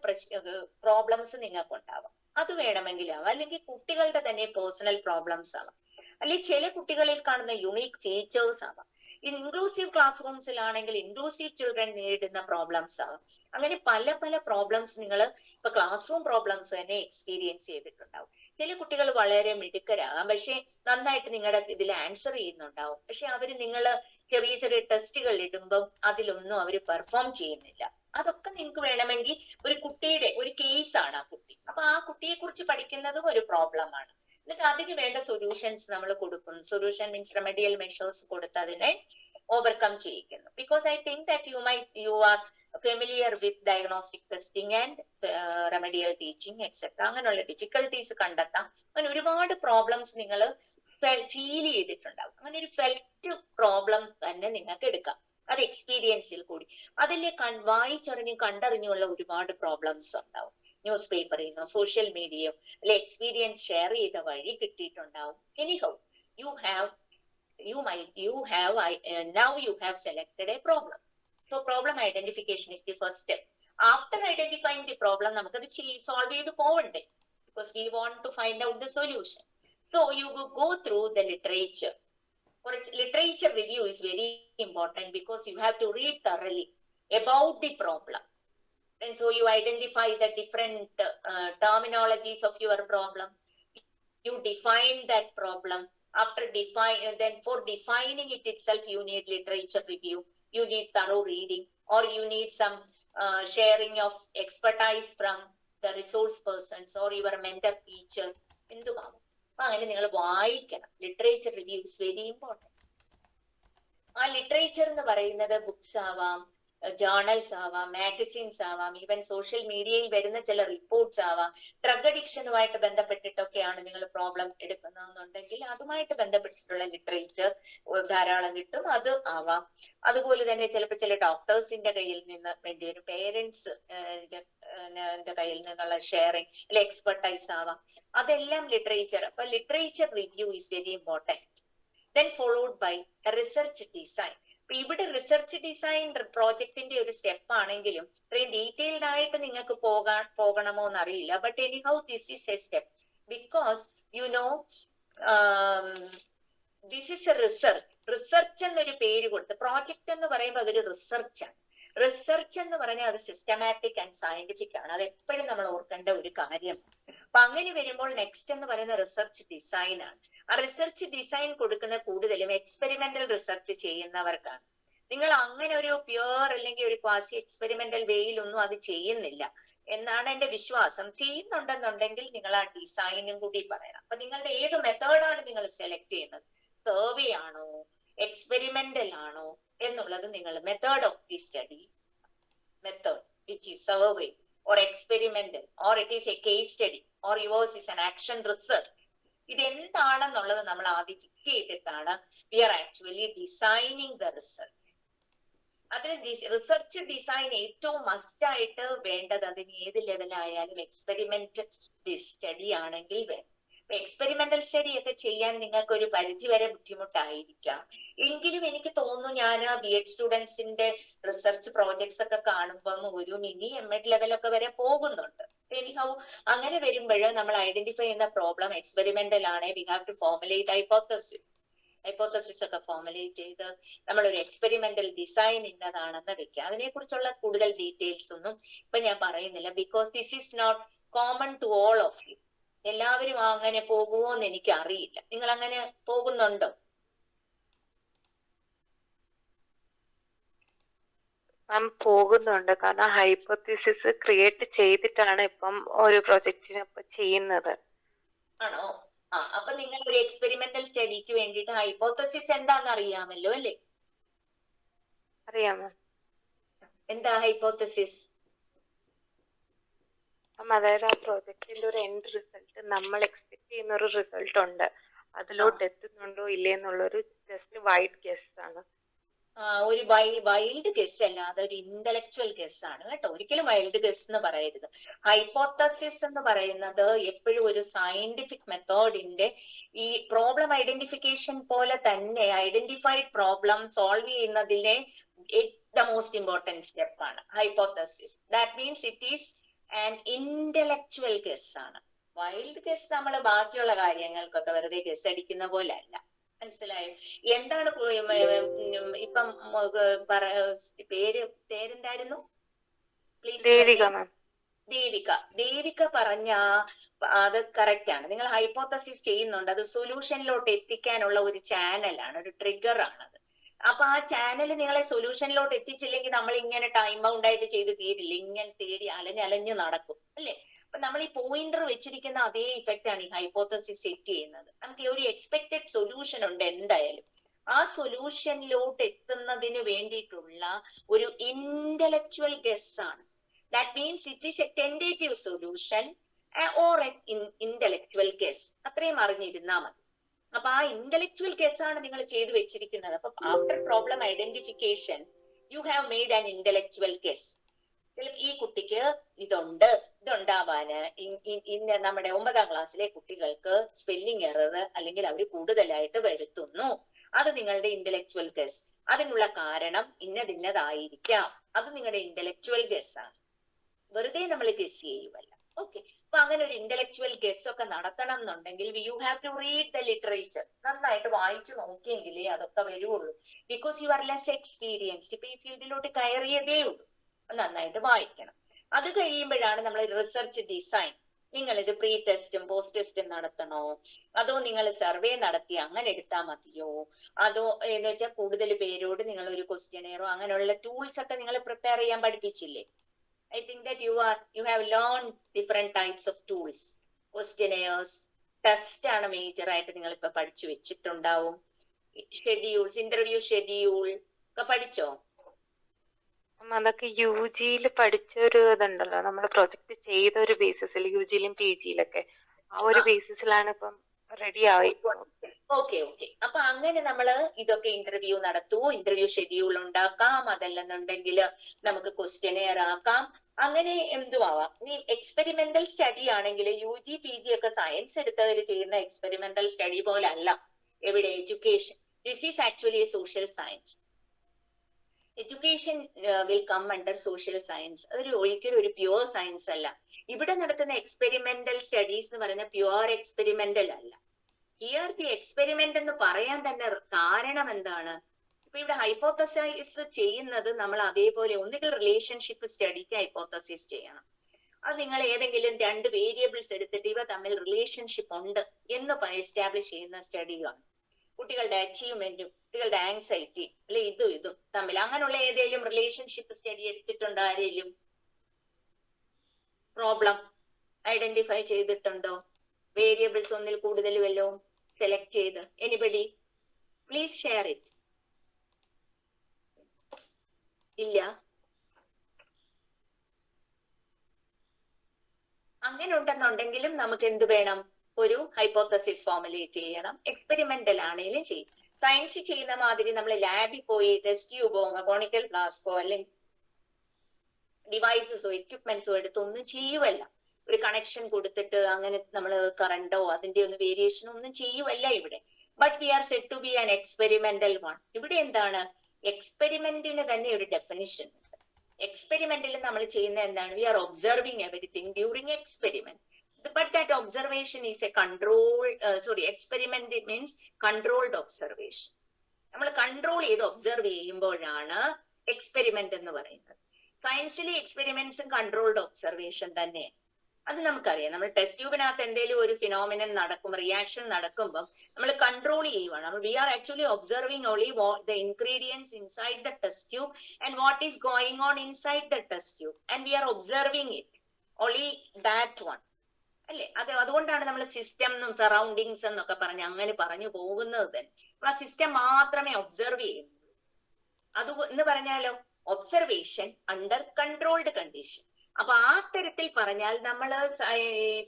problems നിങ്ങൾക്ക് ഉണ്ടാവാം. അത് വേണമെങ്കിലാവാം, അല്ലെങ്കിൽ കുട്ടികളുടെ തന്നെ പേഴ്സണൽ പ്രോബ്ലംസ് ആവാം, അല്ലെങ്കിൽ ചില കുട്ടികളിൽ കാണുന്ന യുണീക് ഫീച്ചേഴ്സ് ആവാം. ഇൻക്ലൂസീവ് ക്ലാസ് റൂംസിലാണെങ്കിൽ ഇൻക്ലൂസീവ് ചിൽഡ്രൻ നേരിടുന്ന പ്രോബ്ലംസ് ആവാം. അങ്ങനെ പല പല പ്രോബ്ലംസ് നിങ്ങൾ ഇപ്പൊ ക്ലാസ് റൂം പ്രോബ്ലംസ് തന്നെ എക്സ്പീരിയൻസ് ചെയ്തിട്ടുണ്ടാവും. ചില കുട്ടികൾ വളരെ മിടുക്കരാകാം, പക്ഷെ നന്നായിട്ട് നിങ്ങളുടെ ഇതിൽ ആൻസർ ചെയ്യുന്നുണ്ടാവും, പക്ഷെ അവര് നിങ്ങൾ ചെറിയ ചെറിയ ടെസ്റ്റുകൾ ഇടുമ്പം അതിലൊന്നും അവർ പെർഫോം ചെയ്യുന്നില്ല. അതൊക്കെ നിങ്ങൾക്ക് വേണമെങ്കിൽ ഒരു കുട്ടിയുടെ ഒരു കേസാണ് ആ കുട്ടി. അപ്പൊ ആ കുട്ടിയെ കുറിച്ച് പഠിക്കുന്നതും ഒരു പ്രോബ്ലമാണ്. എന്നിട്ട് അതിന് വേണ്ട സൊല്യൂഷൻസ് നമ്മൾ കൊടുക്കുന്നു. സൊല്യൂഷൻ മീൻസ് റെമഡിയൽ മെഷേഴ്സ് കൊടുത്ത് അതിനെ ഓവർകം ചെയ്യിക്കുന്നു. Because I think that you are familiar with diagnostic testing and remedial teaching etcetera. അങ്ങനെയുള്ള ഡിഫിക്കൽട്ടീസ് കണ്ടെത്താം. അങ്ങനെ ഒരുപാട് പ്രോബ്ലംസ് നിങ്ങൾ ഫീൽ ചെയ്തിട്ടുണ്ടാവും. അങ്ങനെ ഒരു ഫെൽറ്റ് പ്രോബ്ലം തന്നെ നിങ്ങൾക്ക് എടുക്കാം. അത് എക്സ്പീരിയൻസിൽ കൂടി അതിൽ വായിച്ചറിഞ്ഞ് കണ്ടറിഞ്ഞുള്ള ഒരുപാട് പ്രോബ്ലംസ് ഉണ്ടാവും. ന്യൂസ് പേപ്പറിൽ നിന്നോ സോഷ്യൽ മീഡിയയോ അല്ലെ എക്സ്പീരിയൻസ് ഷെയർ ചെയ്ത വഴി കിട്ടിയിട്ടുണ്ടാവും. Anyhow now you have selected a problem. So problem identification is the first step. After identifying the problem, നമുക്കത് solve ചെയ്ത് പോവണ്ടേ, because we want to find out the solution. So you will go through the literature. For literature review is very important because you have to read thoroughly about the problem. And so you identify the different terminologies of your problem. You define that problem. After then for defining it itself, you need literature review. You need thorough reading, or you need some sharing of expertise from the resource persons or your mentor teacher. എന്തുമാവും. അപ്പൊ അങ്ങനെ നിങ്ങൾ വായിക്കണം. Literature review is very important. ആ literature എന്ന് പറയുന്നത് books ആവാം, journals ആവാം, magazines ആവാം, ഈവൻ സോഷ്യൽ മീഡിയയിൽ വരുന്ന ചില റിപ്പോർട്ട്സ് ആവാം. ഡ്രഗ് അഡിക്ഷനുമായിട്ട് ബന്ധപ്പെട്ടിട്ടൊക്കെയാണ് നിങ്ങൾ പ്രോബ്ലം എടുക്കുന്നതെന്നുണ്ടെങ്കിൽ അതുമായിട്ട് ബന്ധപ്പെട്ടിട്ടുള്ള ലിറ്ററേച്ചർ ധാരാളം കിട്ടും. അത് ആവാം. അതുപോലെ തന്നെ ചിലപ്പോൾ ചില ഡോക്ടേഴ്സിന്റെ കയ്യിൽ നിന്ന് വേണ്ടി വരും, പേരൻസ് കയ്യിൽ നിന്നുള്ള ഷെയറിങ് അല്ലെ എക്സ്പെർട്ടൈസ് ആവാം. അതെല്ലാം ലിറ്ററേച്ചർ. അപ്പൊ literature review is very important. Then followed by research design. അപ്പൊ ഇവിടെ റിസർച്ച് ഡിസൈൻ പ്രോജക്റ്റിന്റെ ഒരു സ്റ്റെപ്പ് ആണെങ്കിലും ഇത്രയും ഡീറ്റെയിൽഡ് ആയിട്ട് നിങ്ങൾക്ക് പോകണമോ എന്നറിയില്ല. But anyhow this is A step because you know this is A research എന്നൊരു പേര് കൊടുത്ത് പ്രോജക്റ്റ് എന്ന് പറയുമ്പോൾ അതൊരു റിസർച്ചാണ്. റിസർച്ച് എന്ന് പറഞ്ഞാൽ അത് സിസ്റ്റമാറ്റിക് ആൻഡ് സയന്റിഫിക് ആണ്. അത് എപ്പോഴും നമ്മൾ ഓർക്കേണ്ട ഒരു കാര്യമാണ്. അപ്പൊ അങ്ങനെ വരുമ്പോൾ നെക്സ്റ്റ് എന്ന് പറയുന്ന റിസർച്ച് ഡിസൈൻ ആണ്. ആ റിസർച്ച് ഡിസൈൻ കൊടുക്കുന്ന കൂടുതലും എക്സ്പെരിമെന്റൽ റിസർച്ച് ചെയ്യുന്നവർക്കാണ്. നിങ്ങൾ അങ്ങനെ ഒരു പ്യുവർ അല്ലെങ്കിൽ ഒരു ക്വാസി എക്സ്പെരിമെന്റൽ വേയിലൊന്നും അത് ചെയ്യുന്നില്ല എന്നാണ് എന്റെ വിശ്വാസം. ചെയ്യുന്നുണ്ടെന്നുണ്ടെങ്കിൽ നിങ്ങൾ ആ ഡിസൈനും കൂടി പറയണം. അപ്പൊ നിങ്ങളുടെ ഏത് മെത്തേഡാണ് നിങ്ങൾ സെലക്ട് ചെയ്യുന്നത്, സർവേ ആണോ എക്സ്പെരിമെന്റൽ ആണോ എന്നുള്ളത് നിങ്ങൾ method of the study, method which is survey or experimental, or it is a case study, or yours is an action research. ഇതെന്താണെന്നുള്ളത് നമ്മൾ ആദ്യം ഫിക്സ് ചെയ്തിട്ടാണ് we are actually designing the research. അതിന് research design ഏറ്റവും must ആയിട്ട് വേണ്ടത് അതിന് ഏത് ലെവലായാലും experiment study ആണെങ്കിൽ വേണം. എക്സ്പെരിമെന്റൽ സ്റ്റഡി ഒക്കെ ചെയ്യാൻ നിങ്ങൾക്ക് ഒരു പരിധി വരെ ബുദ്ധിമുട്ടായിരിക്കാം. എങ്കിലും എനിക്ക് തോന്നുന്നു ഞാൻ B.Ed സ്റ്റുഡൻസിന്റെ റിസർച്ച് പ്രോജക്ട്സ് ഒക്കെ കാണുമ്പം ഒരു മിനി M.Ed ലെവലൊക്കെ വരെ പോകുന്നുണ്ട്. എനിഹൗ അങ്ങനെ വരുമ്പോൾ നമ്മൾ ഐഡന്റിഫൈ ചെയ്യുന്ന പ്രോബ്ലം എക്സ്പെരിമെന്റൽ ആണ്. We have to formulate hypothesis ഒക്കെ ഫോർമുലേറ്റ് ചെയ്ത് നമ്മളൊരു എക്സ്പെരിമെന്റൽ ഡിസൈൻ ഇന്നതാണെന്ന് വെക്കുക. അതിനെക്കുറിച്ചുള്ള കൂടുതൽ ഡീറ്റെയിൽസ് ഒന്നും ഇപ്പൊ ഞാൻ പറയുന്നില്ല, because this is not common to all of you. എല്ലാവരും അങ്ങനെ പോകുമോ എന്ന് എനിക്ക് അറിയില്ല. നിങ്ങൾ അങ്ങനെ പോകുന്നുണ്ടോ? പോകുന്നുണ്ട്. കാരണം ഹൈപ്പോത്തിസിസ് ക്രിയേറ്റ് ചെയ്തിട്ടാണ് ഇപ്പം ഒരു പ്രൊജക്റ്റിന് ചെയ്യുന്നത്. ആണോ? അപ്പൊ നിങ്ങൾ ഒരു എക്സ്പെരിമെന്റൽ സ്റ്റഡിക്ക് വേണ്ടിയിട്ട് ഹൈപ്പോത്തസിസ് എന്താന്ന് അറിയാമല്ലോ അല്ലേ? അറിയാമോ? എന്താ ഹൈപ്പോത്തസിസ്? അതായത് ആ പ്രോജക്റ്റിന്റെ ഒരു എൻഡ് റിസൾട്ട് നമ്മൾ എക്സ്പെക്ട് ചെയ്യുന്ന ഒരു റിസൾട്ട് ഉണ്ട്, അതിലോട്ട് എത്തുന്നുണ്ടോ ഇല്ലേന്നുള്ളൊരു ജസ്റ്റ് വൈഡ് ഗസ് ആണ്. ഒരു വൈൽഡ് ഗസ് അല്ല, അതൊരു ഇന്റലക്ച്വൽ ഗസ് ആണ് കേട്ടോ. ഒരിക്കലും വൈൽഡ് ഗസ് എന്ന് പറയരുത്. ഹൈപ്പോത്തസിസ് എന്ന് പറയുന്നത് എപ്പോഴും ഒരു സയന്റിഫിക് മെത്തേഡിന്റെ ഈ പ്രോബ്ലം ഐഡന്റിഫിക്കേഷൻ പോലെ തന്നെ ഐഡന്റിഫൈഡ് പ്രോബ്ലം സോൾവ് ചെയ്യുന്നതിലെ ദ മോസ്റ്റ് ഇമ്പോർട്ടന്റ് സ്റ്റെപ്പ് ആണ് hypothesis. That means it is an intellectual guess ആണ്. വൈൽഡ് ഗസ് നമ്മൾ ബാക്കിയുള്ള കാര്യങ്ങൾക്കൊക്കെ വെറുതെ ഗസ് അടിക്കുന്ന പോലെ അല്ല. മനസ്സിലായോ? എന്താണ് ഇപ്പം പേരെന്തായിരുന്നു? ദേവിക പറഞ്ഞ അത് കറക്റ്റ് ആണ്. നിങ്ങൾ ഹൈപ്പോത്തസിസ് ചെയ്യുന്നുണ്ട്, അത് സൊല്യൂഷനിലോട്ട് എത്തിക്കാനുള്ള ഒരു ചാനലാണ്, ഒരു ട്രിഗർ ആണത്. അപ്പൊ ആ ചാനൽ നിങ്ങളെ സൊല്യൂഷനിലോട്ട് എത്തിച്ചില്ലെങ്കിൽ നമ്മൾ ഇങ്ങനെ ടൈം ബൗണ്ട് ആയിട്ട് ചെയ്ത് തീരില്ല, ഇങ്ങനെ തേടി അലഞ്ഞ് നടക്കും അല്ലെ. അപ്പൊ നമ്മൾ ഈ പോയിന്റർ വെച്ചിരിക്കുന്ന അതേ ഇഫക്റ്റ് ആണ് ഈ ഹൈപ്പോത്തസിസ് സെറ്റ് ചെയ്യുന്നത്. നമുക്ക് ഒരു എക്സ്പെക്ടഡ് സൊല്യൂഷൻ ഉണ്ട് എന്തായാലും, ആ സൊല്യൂഷനിലോട്ട് എത്തുന്നതിന് വേണ്ടിയിട്ടുള്ള ഒരു ഇന്റലക്ച്വൽ ഗസ് ആണ്. That means it is A tentative solution or A intellectual guess, അത്രയും അറിഞ്ഞിരുന്നാ മതി. അപ്പൊ ആ ഇന്റലക്ച്വൽ ഗസ് ആണ് നിങ്ങൾ ചെയ്തു വെച്ചിരിക്കുന്നത്. അപ്പൊ after problem identification you have made an intellectual guess. ഈ കുട്ടിക്ക് ഇതുണ്ടാവാന് ഇന്ന നമ്മുടെ 9ാം ക്ലാസ്സിലെ കുട്ടികൾക്ക് സ്പെല്ലിംഗ് എറർ അല്ലെങ്കിൽ അവർ കൂടുതലായിട്ട് വരുത്തുന്നു, അത് നിങ്ങളുടെ ഇന്റലക്ച്വൽ ഗസ്. അതിനുള്ള കാരണം ഇന്നതായിരിക്കാം, അത് നിങ്ങളുടെ ഇന്റലക്ച്വൽ ഗസ് ആണ്, വെറുതെ നമ്മൾ ഗസ് ചെയ്യുമല്ല. ഓക്കെ, അപ്പൊ അങ്ങനെ ഒരു ഇന്റലക്ച്വൽ ഗസ് ഒക്കെ നടത്തണം എന്നുണ്ടെങ്കിൽ you have to read the literature. നന്നായിട്ട് വായിച്ചു നോക്കിയെങ്കിലേ അതൊക്കെ വരുള്ളൂ. Because you are less experienced, ഇപ്പൊ ഈ ഫീൽഡിലോട്ട് കയറിയതേ ഉള്ളൂ, നന്നായിട്ട് വായിക്കണം. അത് കഴിയുമ്പോഴാണ് നമ്മൾ റിസർച്ച് ഡിസൈൻ. നിങ്ങൾ ഇത് പ്രീ ടെസ്റ്റും പോസ്റ്റ് ടെസ്റ്റും നടത്തണോ, അതോ നിങ്ങൾ സർവേ നടത്തി അങ്ങനെ എടുത്താൽ മതിയോ, അതോ എന്ന് വെച്ചാൽ കൂടുതൽ പേരോട് നിങ്ങൾ ഒരു ക്വസ്റ്റ്യനെയറോ അങ്ങനെയുള്ള ടൂൾസ് ഒക്കെ നിങ്ങൾ പ്രിപ്പയർ ചെയ്യാൻ പഠിപ്പിച്ചില്ലേ? I think that you have learned different types of tools. Questionnaires, test ആണ് മേജർ ആയിട്ട് നിങ്ങൾ ഇപ്പൊ പഠിച്ചു വെച്ചിട്ടുണ്ടാവും. ഷെഡ്യൂൾസ്, ഇന്റർവ്യൂ ഷെഡ്യൂൾ ഒക്കെ പഠിച്ചോ? അതൊക്കെ UG പഠിച്ച ഒരു ഇതുണ്ടല്ലോ, നമ്മൾ പ്രൊജക്ട് ചെയ്ത ഒരു ബേസിസിൽ UG PG ആ ഒരു ബേസിസിലാണ് ഇപ്പം റെഡി ആയി. ഓക്കെ. അപ്പൊ അങ്ങനെ നമ്മള് ഇതൊക്കെ ഇന്റർവ്യൂ നടത്തൂ, ഇന്റർവ്യൂ ഷെഡ്യൂൾ ഉണ്ടാക്കാം, അതല്ലെന്നുണ്ടെങ്കിൽ നമുക്ക് ക്വസ്റ്റ്യനെയർ ആക്കാം, അങ്ങനെ എന്തും ആവാം. ഈ എക്സ്പെരിമെന്റൽ സ്റ്റഡി ആണെങ്കിൽ UG PG ഒക്കെ സയൻസ് എടുത്തവർ ചെയ്യുന്ന എക്സ്പെരിമെന്റൽ സ്റ്റഡി പോലെ അല്ല എവിടെ education. This is actually a social science. Education will come under social science. അതൊരു ഒരിക്കലും ഒരു പ്യുവർ സയൻസ് അല്ല. ഇവിടെ നടത്തുന്ന എക്സ്പെരിമെന്റൽ സ്റ്റഡീസ് എന്ന് പറയുന്ന പ്യുവർ എക്സ്പെരിമെന്റൽ അല്ല. ഹിയർ ദി എക്സ്പെരിമെന്റ് എന്ന് പറയാൻ തന്നെ കാരണം എന്താണ്? ഇപ്പൊ ഇവിടെ ഹൈപ്പോത്തസൈസ് ചെയ്യുന്നത് നമ്മൾ അതേപോലെ ഒന്നുകിൽ റിലേഷൻഷിപ്പ് സ്റ്റഡിക്ക് ഹൈപ്പോത്തസിസ് ചെയ്യണം. അത് നിങ്ങൾ ഏതെങ്കിലും 2 വേരിയബിൾസ് എടുത്തിട്ട് ഇവ തമ്മിൽ റിലേഷൻഷിപ്പ് ഉണ്ട് എന്ന് എസ്റ്റാബ്ലിഷ് ചെയ്യുന്ന സ്റ്റഡിയാണ്. കുട്ടികളുടെ അച്ചീവ്മെന്റും കുട്ടികളുടെ ആങ്സൈറ്റി അല്ലെ ഇതും തമ്മിൽ അങ്ങനെയുള്ള ഏതെങ്കിലും റിലേഷൻഷിപ്പ് സ്റ്റഡി എടുത്തിട്ടുണ്ടോ? ആരെങ്കിലും പ്രോബ്ലം ഐഡന്റിഫൈ ചെയ്തിട്ടുണ്ടോ? വേരിയബിൾസ് ഒന്നിൽ കൂടുതൽ വല്ലതും സെലക്ട് ചെയ്ത്? Anybody please share it. ഇല്ല? അങ്ങനെ ഉണ്ടെന്നുണ്ടെങ്കിലും നമുക്ക് എന്ത് വേണം? ഒരു ഹൈപ്പോത്തസിസ് ഫോർമുലേറ്റ് ചെയ്യണം. എക്സ്പെരിമെന്റൽ ആണെങ്കിലും ചെയ്യും. സയൻസ് ചെയ്യുന്ന മാതിരി നമ്മൾ ലാബിൽ പോയി ടെസ്റ്റ് ട്യൂബോ കോണിക്കൽ ഫ്ലാസ്കോ അല്ലെങ്കിൽ ഡിവൈസസോ എക്യുപ്മെന്റ്സോ എടുത്തൊന്നും ചെയ്യുവല്ല. ഒരു കണക്ഷൻ കൊടുത്തിട്ട് അങ്ങനെ നമ്മൾ കറണ്ടോ അതിന്റെ ഒന്നും വേരിയേഷനോ ഒന്നും ചെയ്യുവല്ല ഇവിടെ. But we are said to be an experimental one. ഇവിടെ എന്താണ്? എക്സ്പെരിമെന്റിന് തന്നെ ഒരു ഡെഫിനിഷൻ ഉണ്ട്. എക്സ്പെരിമെന്റിൽ നമ്മൾ ചെയ്യുന്ന എന്താണ്? We are observing everything during experiment. But that observation is a experiment means controlled observation. നമ്മൾ കൺട്രോൾ ചെയ്ത് ഒബ്സർവ് ചെയ്യുമ്പോഴാണ് എക്സ്പെരിമെന്റ് എന്ന് പറയുന്നത്. സയൻസിലെ എക്സ്പെരിമെന്റ്സും കൺട്രോൾഡ് ഒബ്സർവേഷൻ തന്നെ. അത് നമുക്കറിയാം. നമ്മൾ ടെസ്റ്റ് ട്യൂബിനകത്ത് എന്തെങ്കിലും ഒരു ഫിനോമിനൻ നടക്കും, റിയാക്ഷൻ നടക്കുമ്പോൾ നമ്മൾ കൺട്രോൾ ചെയ്യുവാണ്. We are actually observing only the ingredients inside the test tube and what is going on inside the test tube and we are observing it only that one അല്ലെ. അതുകൊണ്ടാണ് നമ്മൾ system surroundings എന്നൊക്കെ പറഞ്ഞ് അങ്ങനെ പറഞ്ഞു പോകുന്നത് തന്നെ. ആ സിസ്റ്റം മാത്രമേ ഒബ്സർവ് ചെയ്യുന്നു. അത് എന്ന് പറഞ്ഞാലോ ഒബ്സർവേഷൻ അണ്ടർ കൺട്രോൾഡ് കണ്ടീഷൻ. അപ്പൊ ആ തരത്തിൽ പറഞ്ഞാൽ നമ്മൾ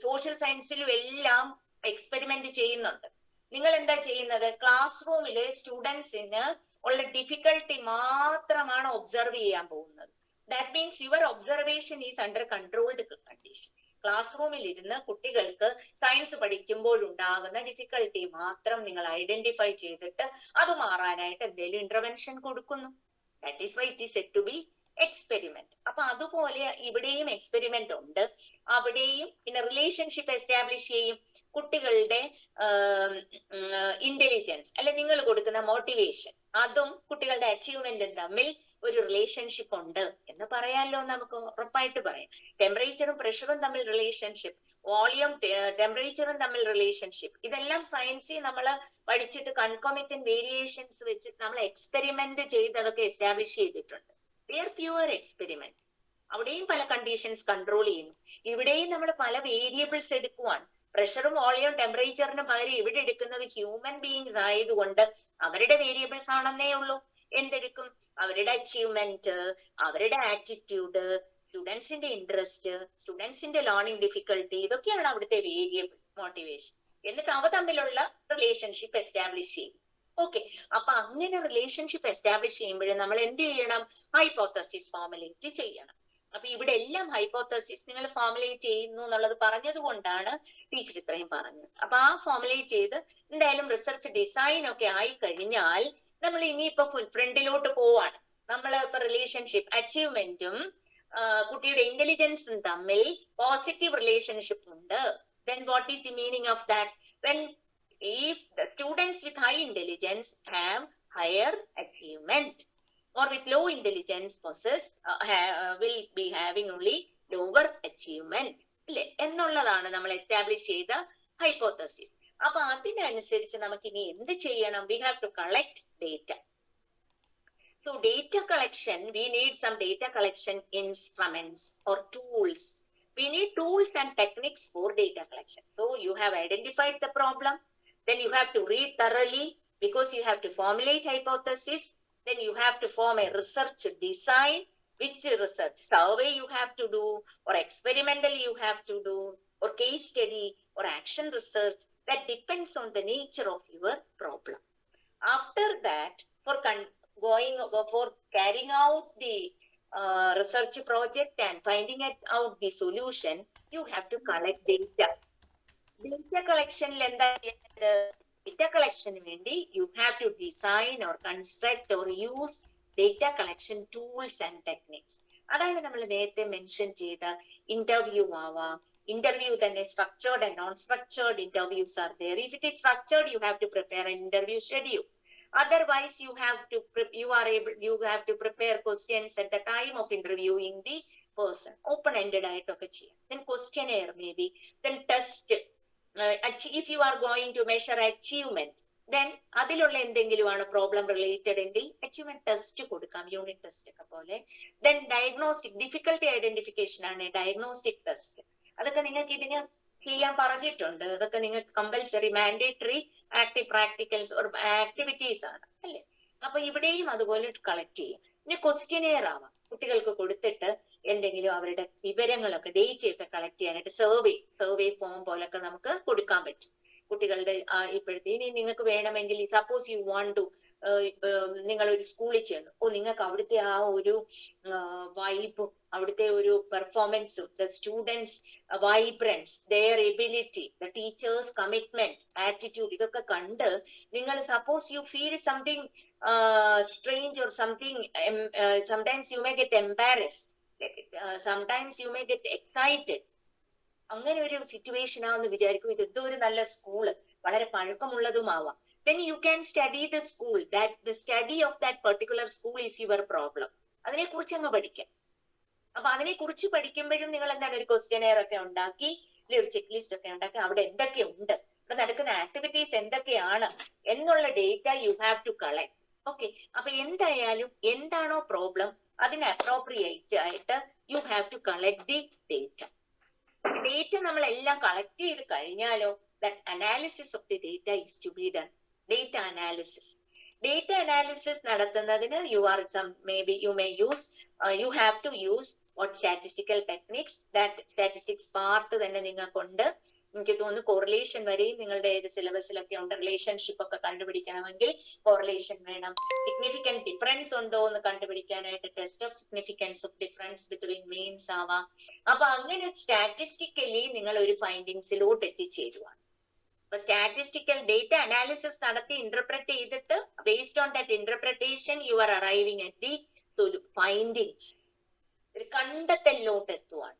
സോഷ്യൽ സയൻസിലും എല്ലാം എക്സ്പെരിമെന്റ് ചെയ്യുന്നുണ്ട്. നിങ്ങൾ എന്താ ചെയ്യുന്നത്? ക്ലാസ് റൂമില് സ്റ്റുഡൻസിന് ഉള്ള ഡിഫിക്കൽട്ടി മാത്രമാണ് ഒബ്സർവ് ചെയ്യാൻ പോകുന്നത്. That means your observation is under controlled condition. Class റൂമിൽ ഇരുന്ന് കുട്ടികൾക്ക് സയൻസ് പഠിക്കുമ്പോഴുണ്ടാകുന്ന ഡിഫിക്കൽട്ടി മാത്രം നിങ്ങൾ ഐഡന്റിഫൈ ചെയ്തിട്ട് അത് മാറാനായിട്ട് എന്തെങ്കിലും ഇന്റർവെൻഷൻ കൊടുക്കുന്നു. That is why it is said to be experiment. അപ്പൊ അതുപോലെ ഇവിടെയും എക്സ്പെരിമെന്റ് ഉണ്ട്. അവിടെയും പിന്നെ റിലേഷൻഷിപ്പ് എസ്റ്റാബ്ലിഷ് ചെയ്യും. കുട്ടികളുടെ ഇന്റലിജൻസ് അല്ലെ നിങ്ങൾ കൊടുക്കുന്ന മോട്ടിവേഷൻ അതും കുട്ടികളുടെ അച്ചീവ്മെന്റും തമ്മിൽ ഒരു റിലേഷൻഷിപ്പ് ഉണ്ട് എന്ന് പറയാമല്ലോ, നമുക്ക് ഉറപ്പായിട്ട് പറയാം. ടെമ്പറേച്ചറും പ്രഷറും തമ്മിൽ റിലേഷൻഷിപ്പ്, വോളിയം ടെമ്പറേച്ചറും തമ്മിൽ റിലേഷൻഷിപ്പ്, ഇതെല്ലാം സയൻസിൽ നമ്മൾ പഠിച്ചിട്ട് കൺകോമിറ്റന്റ് വേരിയേഷൻസ് വെച്ചിട്ട് നമ്മൾ എക്സ്പെരിമെന്റ് ചെയ്ത് അതൊക്കെ എസ്റ്റാബ്ലിഷ് ചെയ്തിട്ടുണ്ട്. Pure experiment. അവിടെയും പല കണ്ടീഷൻസ് കൺട്രോൾ ചെയ്യുന്നു. ഇവിടെയും നമ്മൾ പല വേരിയബിൾസ് എടുക്കുവാണ്. പ്രഷറും വോളിയം ടെമ്പറേച്ചറിനും പകരം ഇവിടെ എടുക്കുന്നത് ഹ്യൂമൻ ബീയിങ്സ് ആയതുകൊണ്ട് അവരുടെ വേരിയബിൾസ് ആണെന്നേ ഉള്ളൂ. എന്തെടുക്കും? അവരുടെ അച്ചീവ്മെന്റ്, അവരുടെ ആറ്റിറ്റ്യൂഡ്, സ്റ്റുഡൻസിന്റെ ഇൻട്രസ്റ്റ്, സ്റ്റുഡൻസിന്റെ ലേണിംഗ് ഡിഫിക്കൽട്ടി, ഇതൊക്കെയാണ് അവിടുത്തെ വേരിയബിൾ മോട്ടിവേഷൻ. എന്നിട്ട് അവ തമ്മിലുള്ള റിലേഷൻഷിപ്പ് എസ്റ്റാബ്ലിഷ് ചെയ്യും. ഓക്കെ, അപ്പൊ അങ്ങനെ റിലേഷൻഷിപ്പ് എസ്റ്റാബ്ലിഷ് ചെയ്യുമ്പോഴും നമ്മൾ എന്ത് ചെയ്യണം? ഹൈപ്പോത്തസിസ് ഫോർമുലേറ്റ് ചെയ്യണം. അപ്പൊ ഇവിടെ എല്ലാം ഹൈപ്പോത്തസിസ് നിങ്ങൾ ഫോർമുലേറ്റ് ചെയ്യുന്നു എന്നുള്ളത് പറഞ്ഞത് കൊണ്ടാണ് ടീച്ചർ ഇത്രയും പറഞ്ഞത്. അപ്പൊ ആ ഫോർമുലേറ്റ് ചെയ്ത് എന്തായാലും റിസർച്ച് ഡിസൈൻ ഒക്കെ ആയി കഴിഞ്ഞാൽ നമ്മൾ ഇനിയിപ്പോ ഫ്രണ്ടിലോട്ട് പോവാണ്. നമ്മൾ ഇപ്പൊ റിലേഷൻഷിപ്പ്, അച്ചീവ്മെന്റും കുട്ടിയുടെ ഇന്റലിജൻസും തമ്മിൽ പോസിറ്റീവ് റിലേഷൻഷിപ്പ് ഉണ്ട്. Then what is the meaning of that? When if the students with high intelligence have higher achievement, or with low intelligence will be having only lower achievement, അല്ലെ എന്നുള്ളതാണ് നമ്മൾ എസ്റ്റാബ്ലിഷ് ചെയ്ത hypothesis. അപ്പൊ അതിനനുസരിച്ച് നമുക്ക് ഇനി എന്ത് ചെയ്യണം? We have to collect data. So data collection, we need some data collection instruments or tools. We need tools and techniques for data collection. So you have identified the problem, then you have to read thoroughly because you have to formulate hypothesis, then you have to form a research design. Which research survey you have to do, or experimental you have to do, or case study or action research, that depends on the nature of your problem. After that, for carrying out the research project and finding out the solution, you have to collect data. Data collection data collection vendi you have to design or construct or use data collection tools and techniques. അതാണ് നമ്മൾ നേരത്തെ mention ചെയ്ത interview ആവാം. Interview തന്നെ structured and non-structured interviews are there. If it is structured, you have to prepare an interview schedule. Otherwise, you have to prepare questions at the time of interviewing the person. Open-ended ആയിട്ടൊക്കെ ചെയ്യാം. Then questionnaire maybe, then test. If you are going to measure achievement, then അതിലുള്ള എന്തെങ്കിലും ആണ് problem related എങ്കിൽ achievement test കൊടുക്കാം, unit test ഒക്കെ പോലെ. Then diagnostic, difficulty identification ആണ് ഡയഗ്നോസ്റ്റിക് ടെസ്റ്റ്. അതൊക്കെ നിങ്ങൾക്ക് ഇതിന് ചെയ്യാൻ പറഞ്ഞിട്ടുണ്ട്. അതൊക്കെ നിങ്ങൾക്ക് compulsory mandatory active practicals or activities ആണ്, അല്ലേ? അപ്പൊ ഇവിടെയും അതുപോലെ കളക്ട് ചെയ്യും. പിന്നെ ക്വസ്റ്റ്യനെയർ ആവാം, കുട്ടികൾക്ക് കൊടുത്തിട്ട് എന്തെങ്കിലും അവരുടെ വിവരങ്ങളൊക്കെ ഡേറ്റയൊക്കെ കളക്ട് ചെയ്യാനായിട്ട് സർവേ ഫോം പോലൊക്കെ നമുക്ക് കൊടുക്കാൻ പറ്റും കുട്ടികളുടെ. ഇപ്പോഴത്തെ ഇനി നിങ്ങൾക്ക് വേണമെങ്കിൽ സപ്പോസ് യു വാണ്ട് ടു, നിങ്ങൾ ഒരു സ്കൂളിൽ ചെന്നു, നിങ്ങൾക്ക് അവിടുത്തെ ആ ഒരു വൈബും അവിടുത്തെ ഒരു പെർഫോമൻസും, the students vibrance, their ability, the teachers commitment, attitude, ഇതൊക്കെ കണ്ട് നിങ്ങൾ suppose you feel something strange or something, sometimes you may get embarrassed, sometimes you may get excited. അങ്ങനെ ഒരു സിറ്റുവേഷൻ ആണെന്ന് വിചാരിക്കും. ഇത് എന്തോ ഒരു നല്ല സ്കൂള്, വളരെ പഴക്കമുള്ളതുമാവാം. Then you can study the school, that the study of that particular school is your problem. അതിനെ കുറിച്ച് അങ്ങ് പഠിക്കാം. അപ്പൊ അതിനെ കുറിച്ച് പഠിക്കുമ്പോഴും നിങ്ങൾ എന്താണ് ഒരു ക്വസ്റ്റ്യനെയർ ഒക്കെ ഉണ്ടാക്കി, ഒരു ചെക്ക് ലിസ്റ്റ് ഒക്കെ ഉണ്ടാക്കി, അവിടെ എന്തൊക്കെയുണ്ട്, ഇവിടെ നടക്കുന്ന ആക്ടിവിറ്റീസ് എന്തൊക്കെയാണ് എന്നുള്ള data you have to collect. Okay, അപ്പൊ എന്തായാലും എന്താണോ പ്രോബ്ലം അതിന് അപ്രോപ്രിയേറ്റ് ആയിട്ട് you have to collect the data. Data നമ്മൾ എല്ലാം കളക്ട് ചെയ്ത് കഴിഞ്ഞാലോ, that analysis of the data is to be done. Data analysis നടത്തുന്നതിന് you have to use what statistical techniques. That statistics part തന്നെ നിങ്ങൾക്കുണ്ട്. എനിക്ക് തോന്നുന്നു കോറിലേഷൻ വരെയും നിങ്ങളുടെ സിലബസിലൊക്കെ ഉണ്ട്. റിലേഷൻഷിപ്പ് ഒക്കെ കണ്ടുപിടിക്കണമെങ്കിൽ കോറിലേഷൻ വേണം. സിഗ്നിഫിക്കന്റ് ഡിഫറൻസ് ഉണ്ടോ എന്ന് കണ്ടുപിടിക്കാനായിട്ട് test of significance of difference between means ആവാം. അപ്പൊ അങ്ങനെ സ്റ്റാറ്റിസ്റ്റിക്കലി നിങ്ങൾ ഒരു ഫൈൻഡിങ്സിലോട്ട് എത്തിച്ചേരുവാണ്. അപ്പൊ സ്റ്റാറ്റിസ്റ്റിക്കൽ ഡേറ്റ അനാലിസിസ് നടത്തി ഇന്റർപ്രറ്റ് ചെയ്തിട്ട് based on that interpretation you are arriving at the findings. ഒരു കണ്ടെത്തലിലോട്ട് എത്തുവാണ്.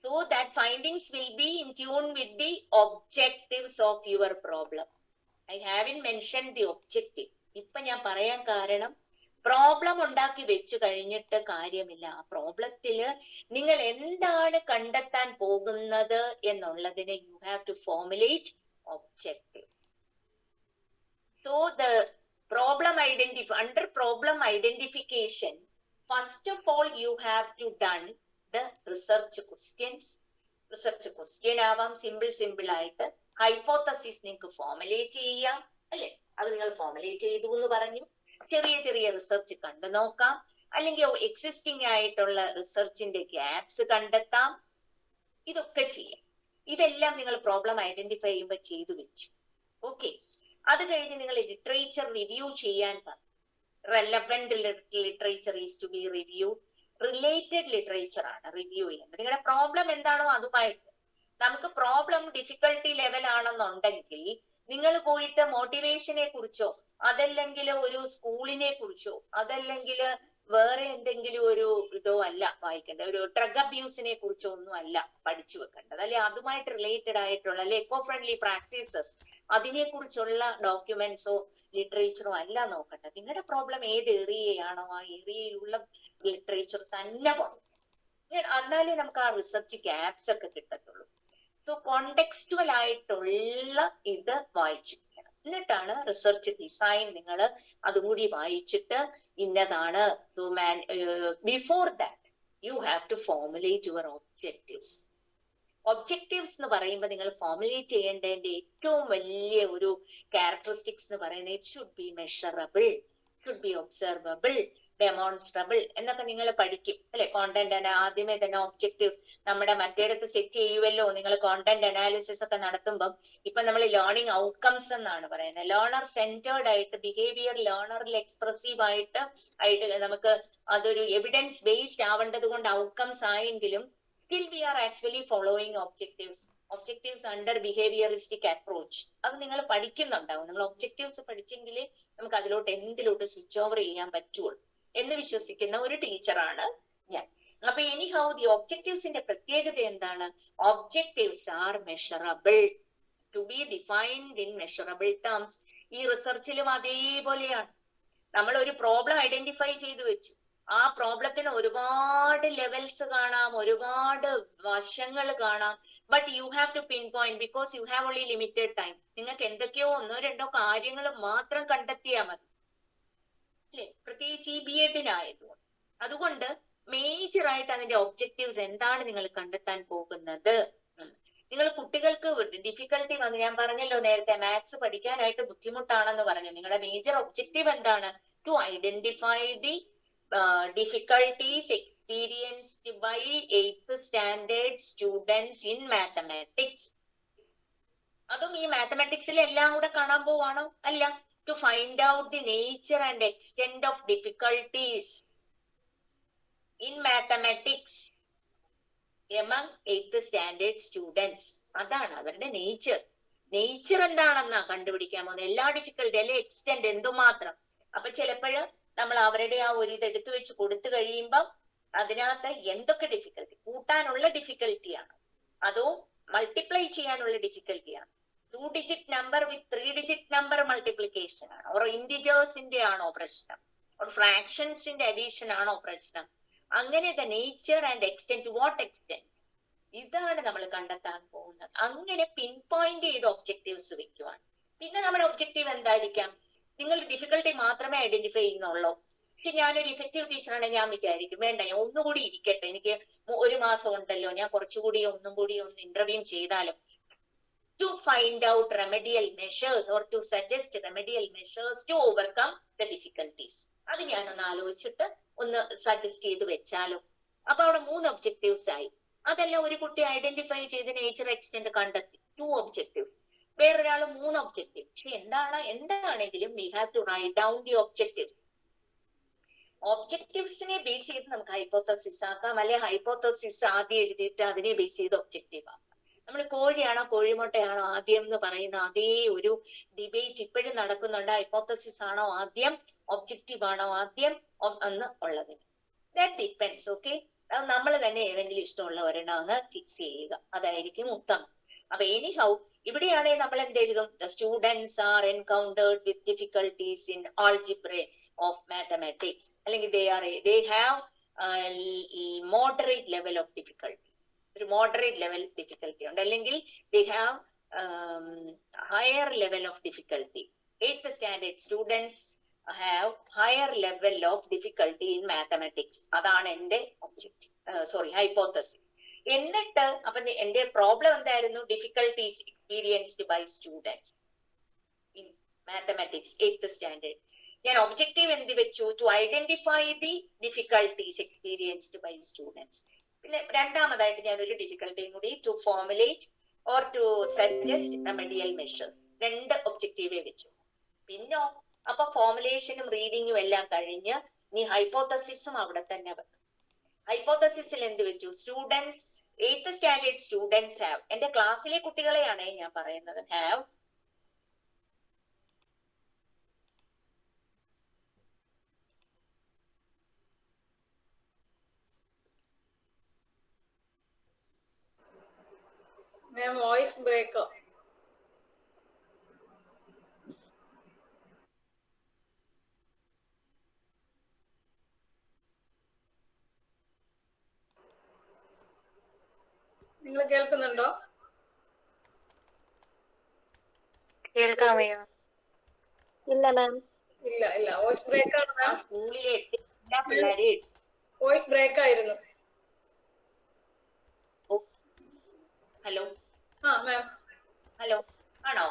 So that findings will be in tune with the objectives of your problem. I haven't mentioned the objective. ഇപ്പൊ ഞാൻ പറയാൻ കാരണം problem ഉണ്ടാക്കി വെച്ചു കഴിഞ്ഞിട്ട് കാര്യമില്ല. ആ പ്രോബ്ലത്തില് നിങ്ങൾ എന്താണ് കണ്ടെത്താൻ പോകുന്നത് എന്നുള്ളതിനെ you have to formulate objective. So the under problem identification, first of all you have to done the research questions. Research question ആവാം, simple ആയിട്ട് ഹൈപ്പോത്തസിസ് നിങ്ങൾക്ക് ഫോർമുലേറ്റ് ചെയ്യാം അല്ലെ, അത് നിങ്ങൾ ഫോർമുലേറ്റ് ചെയ്തു എന്ന് പറഞ്ഞു. ചെറിയ റിസർച്ച് കണ്ടു നോക്കാം, അല്ലെങ്കിൽ എക്സിസ്റ്റിംഗ് ആയിട്ടുള്ള റിസർച്ചിന്റെ ഗ്യാപ്സ് കണ്ടെത്താം. ഇതൊക്കെ ചെയ്യാം. ഇതെല്ലാം നിങ്ങൾ പ്രോബ്ലം ഐഡന്റിഫൈ ചെയ്യുമ്പോൾ ചെയ്തു വെച്ചു. ഓക്കെ, അത് കഴിഞ്ഞ് നിങ്ങൾ ലിറ്ററേച്ചർ റിവ്യൂ ചെയ്യാൻ പറഞ്ഞു. Relevant literature is to be review. Related literature ആണ് റിവ്യൂ ചെയ്യുന്നത്. നിങ്ങളുടെ പ്രോബ്ലം എന്താണോ അതുമായിട്ട്. നമുക്ക് പ്രോബ്ലം ഡിഫിക്കൽട്ടി ലെവൽ ആണെന്നുണ്ടെങ്കിൽ നിങ്ങൾ പോയിട്ട് മോട്ടിവേഷനെ കുറിച്ചോ അതല്ലെങ്കിൽ ഒരു സ്കൂളിനെ കുറിച്ചോ അതല്ലെങ്കിൽ വേറെ എന്തെങ്കിലും ഒരു ഇതോ അല്ല വായിക്കേണ്ടത്. ഒരു ഡ്രഗ് അബ്യൂസിനെ കുറിച്ചോ ഒന്നും അല്ല പഠിച്ചു വെക്കേണ്ടത്, അല്ലെ അതുമായിട്ട് റിലേറ്റഡ് ആയിട്ടുള്ള അല്ലെ എക്കോ ഫ്രണ്ട്ലി പ്രാക്ടീസസ് അതിനെ കുറിച്ചുള്ള ഡോക്യുമെന്റ്സോ ലിറ്ററേച്ചറോ അല്ല നോക്കട്ടെ. നിങ്ങളുടെ പ്രോബ്ലം ഏത് ഏരിയയാണോ ആ ഏരിയയിലുള്ള ലിറ്ററേച്ചർ തന്നെ പോകണം. എന്നാലേ നമുക്ക് ആ റിസർച്ച് ഗ്യാപ്സ് ഒക്കെ കിട്ടത്തുള്ളൂ. സോ കോണ്ടെക്സ്റ്റുവൽ ആയിട്ടുള്ള ഇത് വായിച്ചിരിക്കണം. എന്നിട്ടാണ് റിസർച്ച് ഡിസൈൻ നിങ്ങൾ അതുകൂടി വായിച്ചിട്ട് ഇന്നതാണ്. Before that you have to formulate your objectives. Objectives എന്ന് പറയുമ്പോൾ നിങ്ങൾ ഫോർമുലേറ്റ് ചെയ്യേണ്ടതിന്റെ ഏറ്റവും വലിയ ഒരു ക്യാരക്ടറിസ്റ്റിക്സ് എന്ന് പറയുന്നത് it should be measurable, should be observable, demonstrable എന്നൊക്കെ നിങ്ങൾ പഠിക്കും അല്ലെ. കോണ്ടന്റ് ആദ്യമേ തന്നെ ഒബ്ജക്റ്റീവ്സ് നമ്മുടെ മറ്റേടത്ത് സെറ്റ് ചെയ്യുമല്ലോ. നിങ്ങൾ കോണ്ടന്റ് അനാലിസിസ് ഒക്കെ നടത്തുമ്പോൾ ഇപ്പൊ നമ്മൾ ലേണിംഗ് ഔട്ട്കംസ് എന്നാണ് പറയുന്നത്. ലേണർ സെന്റേർഡ് ആയിട്ട് ബിഹേവിയർ ലേണറിൽ എക്സ്പ്രസീവ് ആയിട്ട് നമുക്ക് അതൊരു എവിഡൻസ് ബേസ്ഡ് ആവേണ്ടത് കൊണ്ട് ഔട്ട്കംസ് ആയെങ്കിലും still we are actually following objectives under behavioristic approach. അത് നിങ്ങൾ പഠിക്കുന്നുണ്ടാവും. നിങ്ങൾ ഒബ്ജക്റ്റീവ്സ് പഠിച്ചെങ്കിലേ നമുക്ക് അതിലോട്ട് എന്തിലോട്ട് സ്വിച്ച് ഓവർ ചെയ്യാൻ പറ്റുള്ളൂ എന്ന് വിശ്വസിക്കുന്ന ഒരു ടീച്ചറാണ് ഞാൻ. അപ്പൊ എനിഹൗ ദി ഒബ്ജക്റ്റീവ്സിന്റെ പ്രത്യേകത എന്താണ്? Objectives are measurable, to be defined in measurable terms. ഈ റിസർച്ചിലും അതേപോലെയാണ്. നമ്മൾ ഒരു പ്രോബ്ലം ഐഡന്റിഫൈ ചെയ്തു വെച്ചു. ആ പ്രോബ്ലത്തിന് ഒരുപാട് ലെവൽസ് കാണാം, ഒരുപാട് വശങ്ങൾ കാണാം. But you have to pin point because you have only limited time. നിങ്ങൾക്ക് എന്തൊക്കെയോ ഒന്നോ രണ്ടോ കാര്യങ്ങൾ മാത്രം കണ്ടെത്തിയാൽ മതി അല്ലെ, പ്രത്യേകിച്ച് ഈ B.Edനായതുകൊണ്ട്. അതുകൊണ്ട് മേജർ ആയിട്ട് അതിന്റെ ഒബ്ജക്റ്റീവ്സ് എന്താണ് നിങ്ങൾ കണ്ടെത്താൻ പോകുന്നത്. നിങ്ങൾ കുട്ടികൾക്ക് ഡിഫിക്കൽട്ടി വന്ന് ഞാൻ പറഞ്ഞല്ലോ നേരത്തെ മാത്സ് പഠിക്കാനായിട്ട് ബുദ്ധിമുട്ടാണെന്ന് പറഞ്ഞു. നിങ്ങളുടെ മേജർ ഒബ്ജക്റ്റീവ് എന്താണ്? To identify the difficulties experienced by 8th standard students in mathematics. അതും ഈ മാത്തമാറ്റിക്സിൽ എല്ലാം കൂടെ കാണാൻ പോവാണോ? അല്ല. To find out the nature and extent of difficulties in mathematics among 8th standard students. അതാണ് അവരുടെ നേച്ചർ എന്താണെന്നാ കണ്ടുപിടിക്കാൻ പോകുന്നത്. എല്ലാ ഡിഫിക്കൽട്ടി അല്ലെ എക്സ്റ്റെന്റ് എന്തുമാത്രം. അപ്പൊ ചിലപ്പോഴ് നമ്മൾ അവരുടെ ആ ഒരു ഇത് എടുത്തു വെച്ച് കൊടുത്തു കഴിയുമ്പം അതിനകത്ത് എന്തൊക്കെ ഡിഫിക്കൽട്ടി, കൂട്ടാനുള്ള ഡിഫിക്കൽട്ടിയാണ് അതോ മൾട്ടിപ്ലൈ ചെയ്യാനുള്ള ഡിഫിക്കൽട്ടിയാണ്, 2 digit number with 3 digit number multiplication ആണ്, ഓർ ഇന്റിജേഴ്സിന്റെ ആണോ പ്രശ്നം, ഓർ ഫ്രാക്ഷൻസിന്റെ അഡീഷൻ ആണോ പ്രശ്നം. അങ്ങനെ the nature and extent, to what extent, ഇതാണ് നമ്മൾ കണ്ടെത്താൻ പോകുന്നത്. അങ്ങനെ പിൻ പോയിന്റ് ചെയ്ത് ഒബ്ജക്റ്റീവ്സ് വെക്കുവാണ്. പിന്നെ നമ്മുടെ ഒബ്ജക്റ്റീവ് എന്തായിരിക്കാം? നിങ്ങൾ ഡിഫിക്കൽട്ടി മാത്രമേ ഐഡന്റിഫൈ ചെയ്യുന്നുള്ളൂ. പക്ഷെ ഞാനൊരു ഇഫക്റ്റീവ് ടീച്ചറാണ്, ഞാൻ വിചാരിക്കും വേണ്ട ഞാൻ ഒന്നുകൂടി ഇരിക്കട്ടെ, എനിക്ക് 1 മാസം ഉണ്ടല്ലോ, ഞാൻ കുറച്ചുകൂടി ഒന്നും കൂടി ഒന്ന് ഇന്റർവ്യൂ ചെയ്താലും. To find out remedial measures or to suggest remedial measures to overcome the difficulties. അത് ഞാനൊന്ന് ആലോചിച്ചിട്ട് ഒന്ന് സജസ്റ്റ് ചെയ്ത് വെച്ചാലോ. അപ്പൊ അവിടെ 3 ഒബ്ജക്റ്റീവ്സ് ആയി. അതെല്ലാം ഒരു കുട്ടി ഐഡന്റിഫൈ ചെയ്ത് നേച്ചർ എക്സ്റ്റെന്റ് കണ്ടെത്തി, 2 ഒബ്ജക്റ്റീവ്സ്. വേറൊരാൾ 3 ഒബ്ജക്റ്റീവ്. പക്ഷെ എന്താണെങ്കിലും we have to write down the objective. ഒബ്ജക്റ്റീവ്സിനെ ബേസ് ചെയ്ത് നമുക്ക് ഹൈപ്പോത്തസിസ് ആക്കാം, അല്ലെ ഹൈപ്പോത്തസിസ് ആദ്യം എഴുതിയിട്ട് അതിനെ ബേസ് ചെയ്ത് ഒബ്ജക്റ്റീവ് ആക്കാം. നമ്മൾ കോഴിയാണോ കോഴിമുട്ടയാണോ ആദ്യം എന്ന് പറയുന്ന അതേ ഒരു ഡിബേറ്റ് ഇപ്പോഴും നടക്കുന്നുണ്ട്. ഹൈപ്പോത്തസിസ് ആണോ ആദ്യം, ഒബ്ജക്റ്റീവ് ആണോ ആദ്യം എന്ന് ഉള്ളതിന്. That depends. ഓക്കെ, അത് നമ്മൾ തന്നെ ഏതെങ്കിലും ഇഷ്ടമുള്ള ഒരെണ്ണം അങ്ങ് ഫിക്സ് ചെയ്യുക, അതായിരിക്കും ഉത്തമം. അപ്പൊ എനിഹൗ ഇവിടെയാണെങ്കിൽ നമ്മൾ എന്ത് എഴുതും? The students are encountered with difficulties in algebra. of mathematics, they have moderate level of difficulty. ഒരു മോഡറേറ്റ് ലെവൽ ഡിഫിക്കൽട്ടി ഉണ്ട്, അല്ലെങ്കിൽ they have higher level of difficulty. 8th standard students have higher level of difficulty in mathematics. അതാണ് എന്റെ hypothesis. എന്നിട്ട് അപ്പൊ എന്റെ problem എന്തായിരുന്നു? Difficulties experienced by students in mathematics 8th standard. ഞാൻ ഒബ്ജക്റ്റീവ് എന്ത് വെച്ചു? To identify the difficulties experienced by students. പിന്നെ രണ്ടാമതായിട്ട് ഞാൻ ഒരു ഡിഫിക്കൽട്ടിയും കൂടി, to formulate or to suggest remedial measures. 2 ഒബ്ജക്റ്റീവേ വെച്ചു. പിന്നോ അപ്പൊ ഫോർമുലേഷനും റീഡിങ്ങും എല്ലാം കഴിഞ്ഞ് നീ ഹൈപ്പോത്തസിസും അവിടെ തന്നെ വെക്കും. ഹൈപ്പോത്തസിസിൽ എന്ത് വെച്ചു? Students 8th standard students have, എന്റെ ക്ലാസ്സിലെ കുട്ടികളെയാണ് ഞാൻ പറയുന്നത്, ഹാവ് വോയിസ് ബ്രേക്കോ? നിങ്ങൾ കേൾക്കുന്നുണ്ടോ? കേൾക്കാമയോ? ഇല്ല മാം. ഇല്ല ഇല്ല, വോയിസ് ബ്രേക്ക് ആണ് മാം. സ്കൂളിലെ എല്ലാ പിള്ളേരെയും വോയിസ് ബ്രേക്ക് ആയിരുന്നു. Hello ma'am. ഹലോ, ആണോ?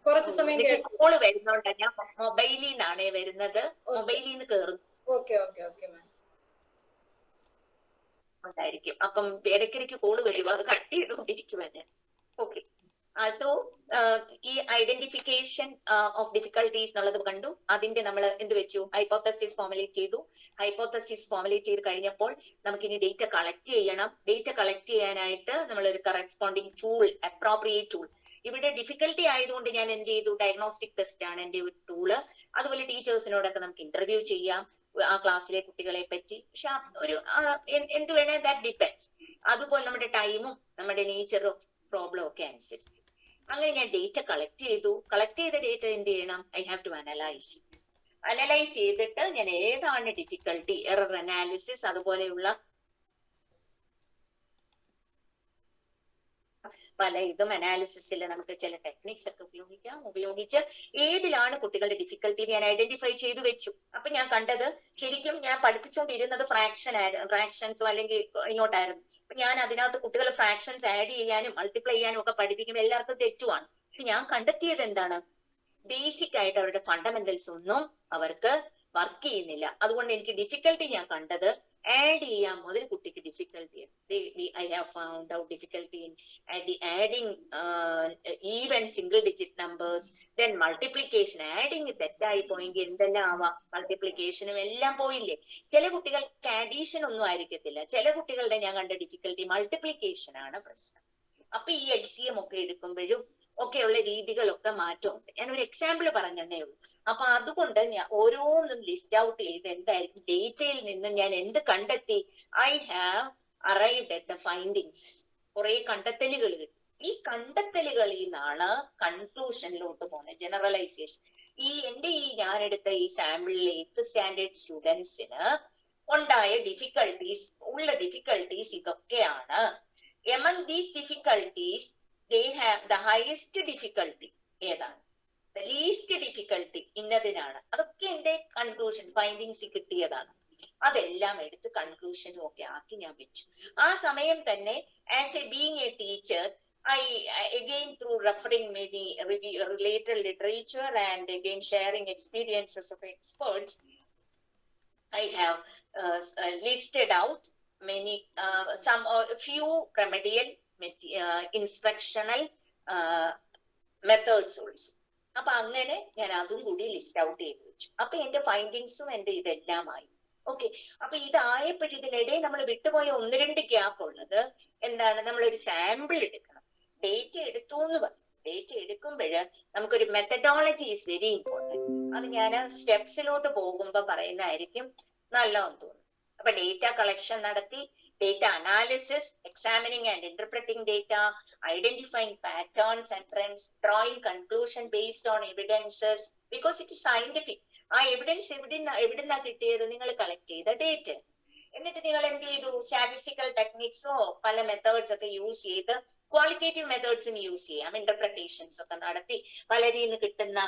കുറച്ച് സമയം കേട്ടു. കോള് വരുന്നുണ്ട്, ഞാൻ മൊബൈലിൽ നിന്നാണേ വരുന്നത്, മൊബൈലിൽ നിന്ന് കേറുന്നു. Okay okay okay ma'am. ഉണ്ടായിരിക്കും, അപ്പം ഇടയ്ക്കിടയ്ക്ക് കോള് വരുക, അത് കട്ട് ചെയ്തുകൊണ്ടിരിക്കുവാന്. ഓക്കെ, സോ ഈ ഐഡന്റിഫിക്കേഷൻ ഓഫ് ഡിഫിക്കൽട്ടീസ് എന്നുള്ളത് കണ്ടു. അതിന്റെ നമ്മൾ എന്ത് വെച്ചു? ഹൈപ്പോത്തസിസ് ഫോർമുലേറ്റ് ചെയ്തു. ഹൈപ്പോത്തസിസ് ഫോർമുലേറ്റ് ചെയ്ത് കഴിഞ്ഞപ്പോൾ നമുക്കിനി ഡേറ്റ കളക്ട് ചെയ്യണം. ഡേറ്റ കളക്ട് ചെയ്യാനായിട്ട് നമ്മൾ ഒരു കറസ്പോണ്ടിങ് ടൂൾ, അപ്രോപ്രിയേറ്റ് ടൂൾ. ഇവിടെ ഡിഫിക്കൽട്ടി ആയതുകൊണ്ട് ഞാൻ എന്ത് ചെയ്തു? ഡയഗ്നോസ്റ്റിക് ടെസ്റ്റ് ആണ് എന്റെ ഒരു ടൂള്. അതുപോലെ ടീച്ചേഴ്സിനോടൊക്കെ നമുക്ക് ഇന്റർവ്യൂ ചെയ്യാം ആ ക്ലാസ്സിലെ കുട്ടികളെ പറ്റി. പക്ഷെ ഒരു എന്ത് വേണേ, ദാറ്റ് ഡിപ്പെൻഡ്സ്. അതുപോലെ നമ്മുടെ ടൈമും നമ്മുടെ നേച്ചറും പ്രോബ്ലം ഒക്കെ അനുസരിച്ച്. അങ്ങനെ ഞാൻ ഡേറ്റ കളക്ട് ചെയ്തു. കളക്ട് ചെയ്ത ഡേറ്റ എന്ത് ചെയ്യണം? ഐ ഹാവ് ടു അനലൈസ് ചെയ്തിട്ട് ഞാൻ ഏതാണ് ഡിഫിക്കൽട്ടി, എറർ അനാലിസിസ്, അതുപോലെയുള്ള പല ഇതും അനാലിസിസിൽ നമുക്ക് ചില ടെക്നിക്സ് ഒക്കെ ഉപയോഗിച്ച് ഏതിലാണ് കുട്ടികളുടെ ഡിഫിക്കൽട്ടി ഞാൻ ഐഡന്റിഫൈ ചെയ്തു വെച്ചു. അപ്പൊ ഞാൻ കണ്ടത്, ശരിക്കും ഞാൻ പഠിപ്പിച്ചുകൊണ്ടിരുന്നത് ഫ്രാക്ഷൻസോ അല്ലെങ്കിൽ ഇങ്ങോട്ടായിരുന്നു. ഞാൻ അതിനകത്ത് കുട്ടികൾ ഫ്രാക്ഷൻസ് ആഡ് ചെയ്യാനും മൾട്ടിപ്ലൈ ചെയ്യാനും ഒക്കെ പഠിപ്പിക്കുമ്പോൾ എല്ലാവർക്കും തെറ്റുമാണ്. ഞാൻ കണ്ടെത്തിയത് എന്താണ്? ബേസിക് ആയിട്ട് അവരുടെ ഫണ്ടമെന്റൽസ് ഒന്നും അവർക്ക് വർക്ക് ചെയ്യുന്നില്ല. അതുകൊണ്ട് എനിക്ക് ഡിഫിക്കൽട്ടി ഞാൻ കണ്ടത്, ആഡ് ചെയ്യാൻ മുതൽ കുട്ടിക്ക് difficulty. I have found out difficulty in adding even single digit numbers, then multiplication, adding തെറ്റായി പോയെങ്കിൽ എന്തെല്ലാം ആവാം, മൾട്ടിപ്ലിക്കേഷനും എല്ലാം പോയില്ലേ. ചില കുട്ടികൾക്ക് അഡീഷൻ ഒന്നും ആയിരിക്കത്തില്ല. ചില കുട്ടികളുടെ ഞാൻ കണ്ട ഡിഫിക്കൽട്ടി മൾട്ടിപ്ലിക്കേഷൻ ആണ് പ്രശ്നം. അപ്പൊ ഈ LCM ഒക്കെ എടുക്കുമ്പോഴും ഒക്കെയുള്ള രീതികളൊക്കെ മാറ്റമുണ്ട്. ഞാൻ ഒരു എക്സാമ്പിൾ പറഞ്ഞതേ ഉള്ളൂ. അപ്പൊ അതുകൊണ്ട് ഞാൻ ഓരോന്നും ലിസ്റ്റ് ഔട്ട് ചെയ്ത് എന്തായിരിക്കും ഡേറ്റയിൽ നിന്ന് ഞാൻ എന്ത് കണ്ടെത്തി, I have arrived at the findings. കുറെ കണ്ടെത്തലുകൾ കിട്ടും. ഈ കണ്ടെത്തലുകളിൽ നിന്നാണ് കൺക്ലൂഷനിലോട്ട് പോകുന്നത്, ജനറലൈസേഷൻ. ഞാനെടുത്ത ഈ സാമ്പിളിലെ 8th സ്റ്റാൻഡേർഡ് സ്റ്റുഡൻസിന് ഉണ്ടായ ഡിഫിക്കൽട്ടീസ് ഇതൊക്കെയാണ്. Among these difficulties, they have the highest difficulty ഏതാണ്, the least difficulty ഇന്നതിനാണ്. അതൊക്കെ എന്റെ കൺക്ലൂഷൻ ഫൈൻഡിങ്സ് കിട്ടിയതാണ്. അതെല്ലാം എടുത്ത് കൺക്ലൂഷനും ഒക്കെ ആക്കി ഞാൻ വെച്ചു. ആ സമയം തന്നെ as being A teacher, I again through referring maybe related literature and again sharing experiences of experts, I have listed out many some or few remedial instructional methods also. അപ്പൊ അങ്ങനെ ഞാൻ അതും കൂടി ലിസ്റ്റ് ഔട്ട് ചെയ്ത് വെച്ചു. അപ്പൊ എന്റെ ഫൈൻഡിങ്സും എന്റെ ഇതെല്ലാമായി. ഓക്കെ, അപ്പൊ ഇതായപ്പോൾ ഇതിനിടെ നമ്മൾ വിട്ടുപോയ 1-2 ഗ്യാപ്പ് ഉള്ളത് എന്താണ്? നമ്മളൊരു സാമ്പിൾ എടുക്കണം. ഡേറ്റ എടുത്തു എന്ന് പറഞ്ഞു. ഡേറ്റ എടുക്കുമ്പോൾ നമുക്കൊരു മെത്തഡോളജി ഈസ് വെരി ഇമ്പോർട്ടൻറ്റ്. അത് ഞാൻ സ്റ്റെപ്സിലോട്ട് പോകുമ്പോ പറയുന്നതായിരിക്കും നല്ലതെന്ന് തോന്നുന്നു. അപ്പൊ ഡേറ്റ കളക്ഷൻ നടത്തി, data analysis, examining and interpreting data, identifying patterns and trends, drawing conclusion based on evidences, because it is scientific. ആ എവിഡൻസ് എവിടുന്നാ കിട്ടിയത്? നിങ്ങൾ കളക്ട് ചെയ്ത ഡേറ്റ്. എന്നിട്ട് നിങ്ങൾ എന്ത് ചെയ്തു? സ്റ്റാറ്റിസ്റ്റിക്കൽ ടെക്നിക്സോ പല മെത്തേഡ്സ് ഒക്കെ യൂസ് ചെയ്ത് ക്വാളിറ്റേറ്റീവ് മെത്തേഡ്സും യൂസ് ചെയ്യാം, ഇന്റർപ്രിട്ടേഷൻസ് ഒക്കെ നടത്തി പലരിൽ നിന്ന് കിട്ടുന്ന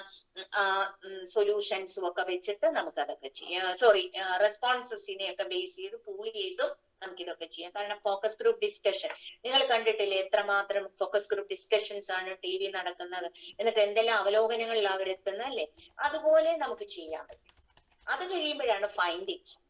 സൊല്യൂഷൻസും ഒക്കെ വെച്ചിട്ട് നമുക്ക് അതൊക്കെ ചെയ്യാം. സോറി, റെസ്പോൺസസിനെ ഒക്കെ ബേസ് ചെയ്ത് പൂൾ ചെയ്തും നമുക്ക് ഇതൊക്കെ ചെയ്യാം. കാരണം ഫോക്കസ് ഗ്രൂപ്പ് ഡിസ്കഷൻ നിങ്ങൾ കണ്ടിട്ടില്ലേ? എത്രമാത്രം ഫോക്കസ് ഗ്രൂപ്പ് ഡിസ്കഷൻസ് ആണ് TV നടക്കുന്നത്, എന്നിട്ട് എന്തെല്ലാം അവലോകനങ്ങളിൽ അവരെത്തുന്നത് അല്ലേ? അതുപോലെ നമുക്ക് ചെയ്യാൻ പറ്റും. അത് കഴിയുമ്പോഴാണ്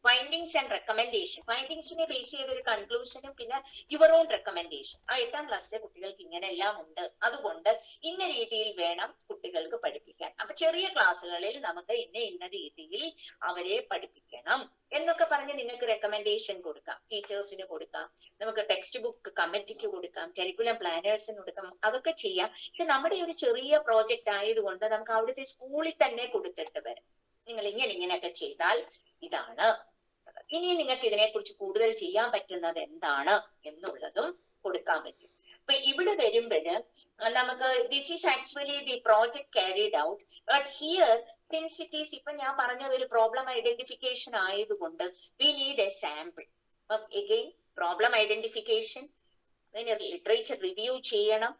ഫൈൻഡിങ്സ് ആൻഡ് റെക്കമെൻഡേഷൻ. ഫൈൻഡിങ്സിനെ ബേസ് ചെയ്തൊരു കൺക്ലൂഷനും പിന്നെ യുവർ ഓൺ റെക്കമെൻഡേഷൻ. ആ 8ാം ക്ലാസ്സിലെ കുട്ടികൾക്ക് ഇങ്ങനെ എല്ലാം ഉണ്ട്, അതുകൊണ്ട് ഇന്ന രീതിയിൽ വേണം കുട്ടികൾക്ക് പഠിപ്പിക്കാൻ. അപ്പൊ ചെറിയ ക്ലാസ്സുകളിൽ നമുക്ക് ഇന്ന രീതിയിൽ അവരെ പഠിപ്പിക്കണം എന്നൊക്കെ പറഞ്ഞ് നിങ്ങൾക്ക് റെക്കമെൻഡേഷൻ കൊടുക്കാം, ടീച്ചേഴ്സിന് കൊടുക്കാം, നമുക്ക് ടെക്സ്റ്റ് ബുക്ക് കമ്മിറ്റിക്ക് കൊടുക്കാം, കരിക്കുലം പ്ലാനേഴ്സിന് കൊടുക്കാം, അതൊക്കെ ചെയ്യാം. പക്ഷെ നമ്മുടെ ഒരു ചെറിയ പ്രോജക്റ്റ് ആയതുകൊണ്ട് നമുക്ക് അവിടുത്തെ സ്കൂളിൽ തന്നെ കൊടുത്തിട്ട് വരാം. നിങ്ങൾ ഇങ്ങനെയൊക്കെ ചെയ്താൽ ഇതാണ്. ഇനി നിങ്ങൾക്ക് ഇതിനെക്കുറിച്ച് കൂടുതൽ ചെയ്യാൻ പറ്റുന്നത് എന്താണ് എന്നുള്ളതും കൊടുക്കാൻ പറ്റും. അപ്പൊ ഇവിടെ വരുമ്പോഴ് നമുക്ക് this is actually the project carried out. But here since it is, ഇപ്പൊ ഞാൻ പറഞ്ഞത് ഒരു പ്രോബ്ലം ഐഡന്റിഫിക്കേഷൻ ആയതുകൊണ്ട് വി നീഡ് എ സാമ്പിൾ. അപ്പം എഗെയിൻ പ്രോബ്ലം ഐഡന്റിഫിക്കേഷൻ, അതിന് ലിറ്ററേച്ചർ റിവ്യൂ ചെയ്യണം.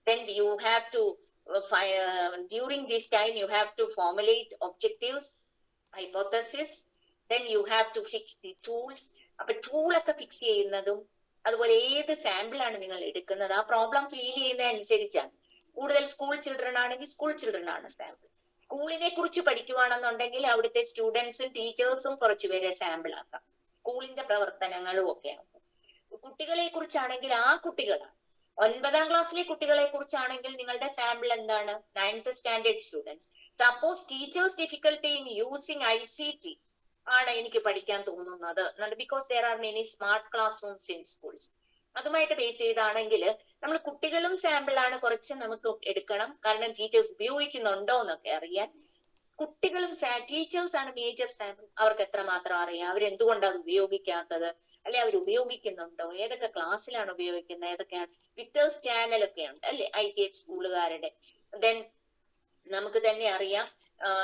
Then you have to during this time you have to formulate objectives, hypothesis, then you have to fix the tools. അപ്പൊ tool ഒക്കെ fix ചെയ്യുന്നതും അതുപോലെ ഏത് sample ആണ് നിങ്ങൾ എടുക്കുന്നത് ആ പ്രോബ്ലം ഫീൽ ചെയ്യുന്ന അനുസരിച്ചാണ്. കൂടുതൽ സ്കൂൾ ചിൽഡ്രൻ ആണെങ്കിൽ സ്കൂൾ ചിൽഡ്രൻ ആണ് സാമ്പിൾ. സ്കൂളിനെ കുറിച്ച് പഠിക്കുവാണെന്നുണ്ടെങ്കിൽ അവിടുത്തെ സ്റ്റുഡൻസും ടീച്ചേഴ്സും കുറച്ചുപേരെ സാമ്പിൾ ആക്കാം, സ്കൂളിന്റെ പ്രവർത്തനങ്ങളും ഒക്കെ ആക്കാം. കുട്ടികളെ കുറിച്ചാണെങ്കിൽ ആ കുട്ടികളാണ്. 9ാം ക്ലാസ്സിലെ കുട്ടികളെ കുറിച്ചാണെങ്കിൽ നിങ്ങളുടെ സാമ്പിൾ എന്താണ്? 9th standard students. Suppose teachers difficulty in using ICT ആണ് എനിക്ക് പഠിക്കാൻ തോന്നുന്നത്, because there are many smart class rooms in schools. അതുമായിട്ട് ബേസ് ചെയ്താണെങ്കിൽ നമ്മൾ കുട്ടികളും സാമ്പിൾ ആണ് കുറച്ച് നമുക്ക് എടുക്കണം, കാരണം ടീച്ചേഴ്സ് ഉപയോഗിക്കുന്നുണ്ടോ എന്നൊക്കെ അറിയാൻ. കുട്ടികളും ടീച്ചേഴ്സ് ആണ് മേജർ സാമ്പിൾ. അവർക്ക് എത്രമാത്രം അറിയാം, അവരെന്തുകൊണ്ടാണ് ഉപയോഗിക്കാത്തത്, അല്ലെ അവർ ഉപയോഗിക്കുന്നുണ്ടോ, ഏതൊക്കെ ക്ലാസ്സിലാണ് ഉപയോഗിക്കുന്നത്, ഏതൊക്കെയാണ് വിക്ടേഴ്സ് ചാനൽ ഒക്കെ ഉണ്ട് അല്ലെ ITH സ്കൂളുകാരുടെ. ദെൻ നമുക്ക് തന്നെ അറിയാം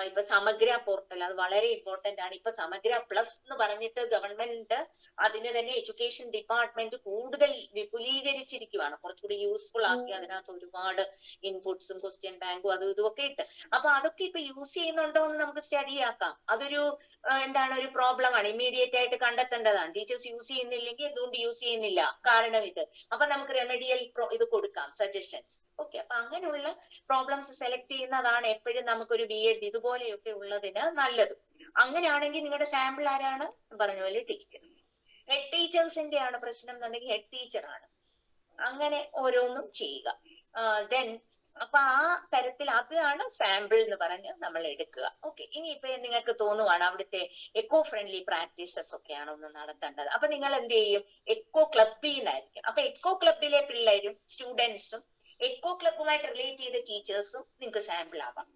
ഇപ്പൊ സമഗ്ര പോർട്ടൽ, അത് വളരെ ഇമ്പോർട്ടന്റ് ആണ്. ഇപ്പൊ സമഗ്ര പ്ലസ് എന്ന് പറഞ്ഞിട്ട് ഗവൺമെന്റ് അതിന് തന്നെ എഡ്യൂക്കേഷൻ ഡിപ്പാർട്ട്മെന്റ് കൂടുതൽ വിപുലീകരിച്ചിരിക്കുകയാണ്, കുറച്ചുകൂടി യൂസ്ഫുൾ ആക്കി. അതിനകത്ത് ഒരുപാട് ഇൻപുട്സും ക്വസ്റ്റ്യൻ ബാങ്കും അതും ഇതുമൊക്കെ ഇട്ട്, അപ്പൊ അതൊക്കെ ഇപ്പൊ യൂസ് ചെയ്യുന്നുണ്ടോ എന്ന് നമുക്ക് സ്റ്റഡി ആക്കാം. അതൊരു എന്താണ്, ഒരു പ്രോബ്ലം ആണ്, ഇമ്മീഡിയറ്റ് ആയിട്ട് കണ്ടെത്തേണ്ടതാണ്. ടീച്ചേഴ്സ് യൂസ് ചെയ്യുന്നില്ലെങ്കിൽ എന്തുകൊണ്ട് യൂസ് ചെയ്യുന്നില്ല, കാരണം ഇത്. അപ്പൊ നമുക്ക് റെമഡിയൽ ഇത് കൊടുക്കാം, സജഷൻസ്. ഓക്കെ, അപ്പൊ അങ്ങനെയുള്ള പ്രോബ്ലംസ് സെലക്ട് ചെയ്യുന്നതാണ് എപ്പോഴും നമുക്കൊരു B.Ed ഇതുപോലെയൊക്കെ ഉള്ളതിന് നല്ലത്. അങ്ങനെയാണെങ്കിൽ നിങ്ങളുടെ സാമ്പിൾ ആരാണ്? പറഞ്ഞ പോലെ ടീച്ചർ. ഹെഡ് ടീച്ചേഴ്സിന്റെ ആണ് പ്രശ്നം എന്നുണ്ടെങ്കിൽ ഹെഡ് ടീച്ചർ ആണ്. അങ്ങനെ ഓരോന്നും ചെയ്യുക. ദെൻ അപ്പൊ ആ തരത്തിൽ അതാണ് സാമ്പിൾ എന്ന് പറഞ്ഞ് നമ്മൾ എടുക്കുക. ഓക്കെ, ഇനി ഇപ്പൊ നിങ്ങൾക്ക് തോന്നുവാണ് അവിടുത്തെ എക്കോ ഫ്രണ്ട്ലി പ്രാക്ടീസസ് ഒക്കെയാണ് ഒന്ന് നടത്തേണ്ടത്. അപ്പൊ നിങ്ങൾ എന്ത് ചെയ്യും? എക്കോ ക്ലബിൽ നിന്നായിരിക്കും. അപ്പൊ എക്കോ ക്ലബിലെ പിള്ളേരും സ്റ്റുഡൻസും എക്കോ ക്ലബുമായിട്ട് റിലേറ്റ് ചെയ്ത ടീച്ചേഴ്സും നിങ്ങൾക്ക് സാമ്പിൾ ആവാം.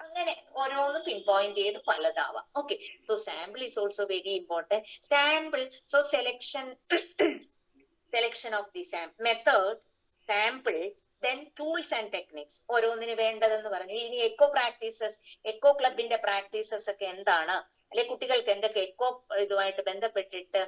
അങ്ങനെ ഓരോന്നും പിൻ പോയിന്റ് ചെയ്ത് പലതാവാം. Okay, so sample is also very important. Sample, so selection of the method, sample, then tools and techniques ഓരോന്നിന് വേണ്ടതെന്ന് പറഞ്ഞു. ഇനി എക്കോ ക്ലബിന്റെ പ്രാക്ടീസസ് ഒക്കെ എന്താണ്, അല്ലെ കുട്ടികൾക്ക് എന്തൊക്കെ എക്കോ ഇതുമായിട്ട് ബന്ധപ്പെട്ടിട്ട്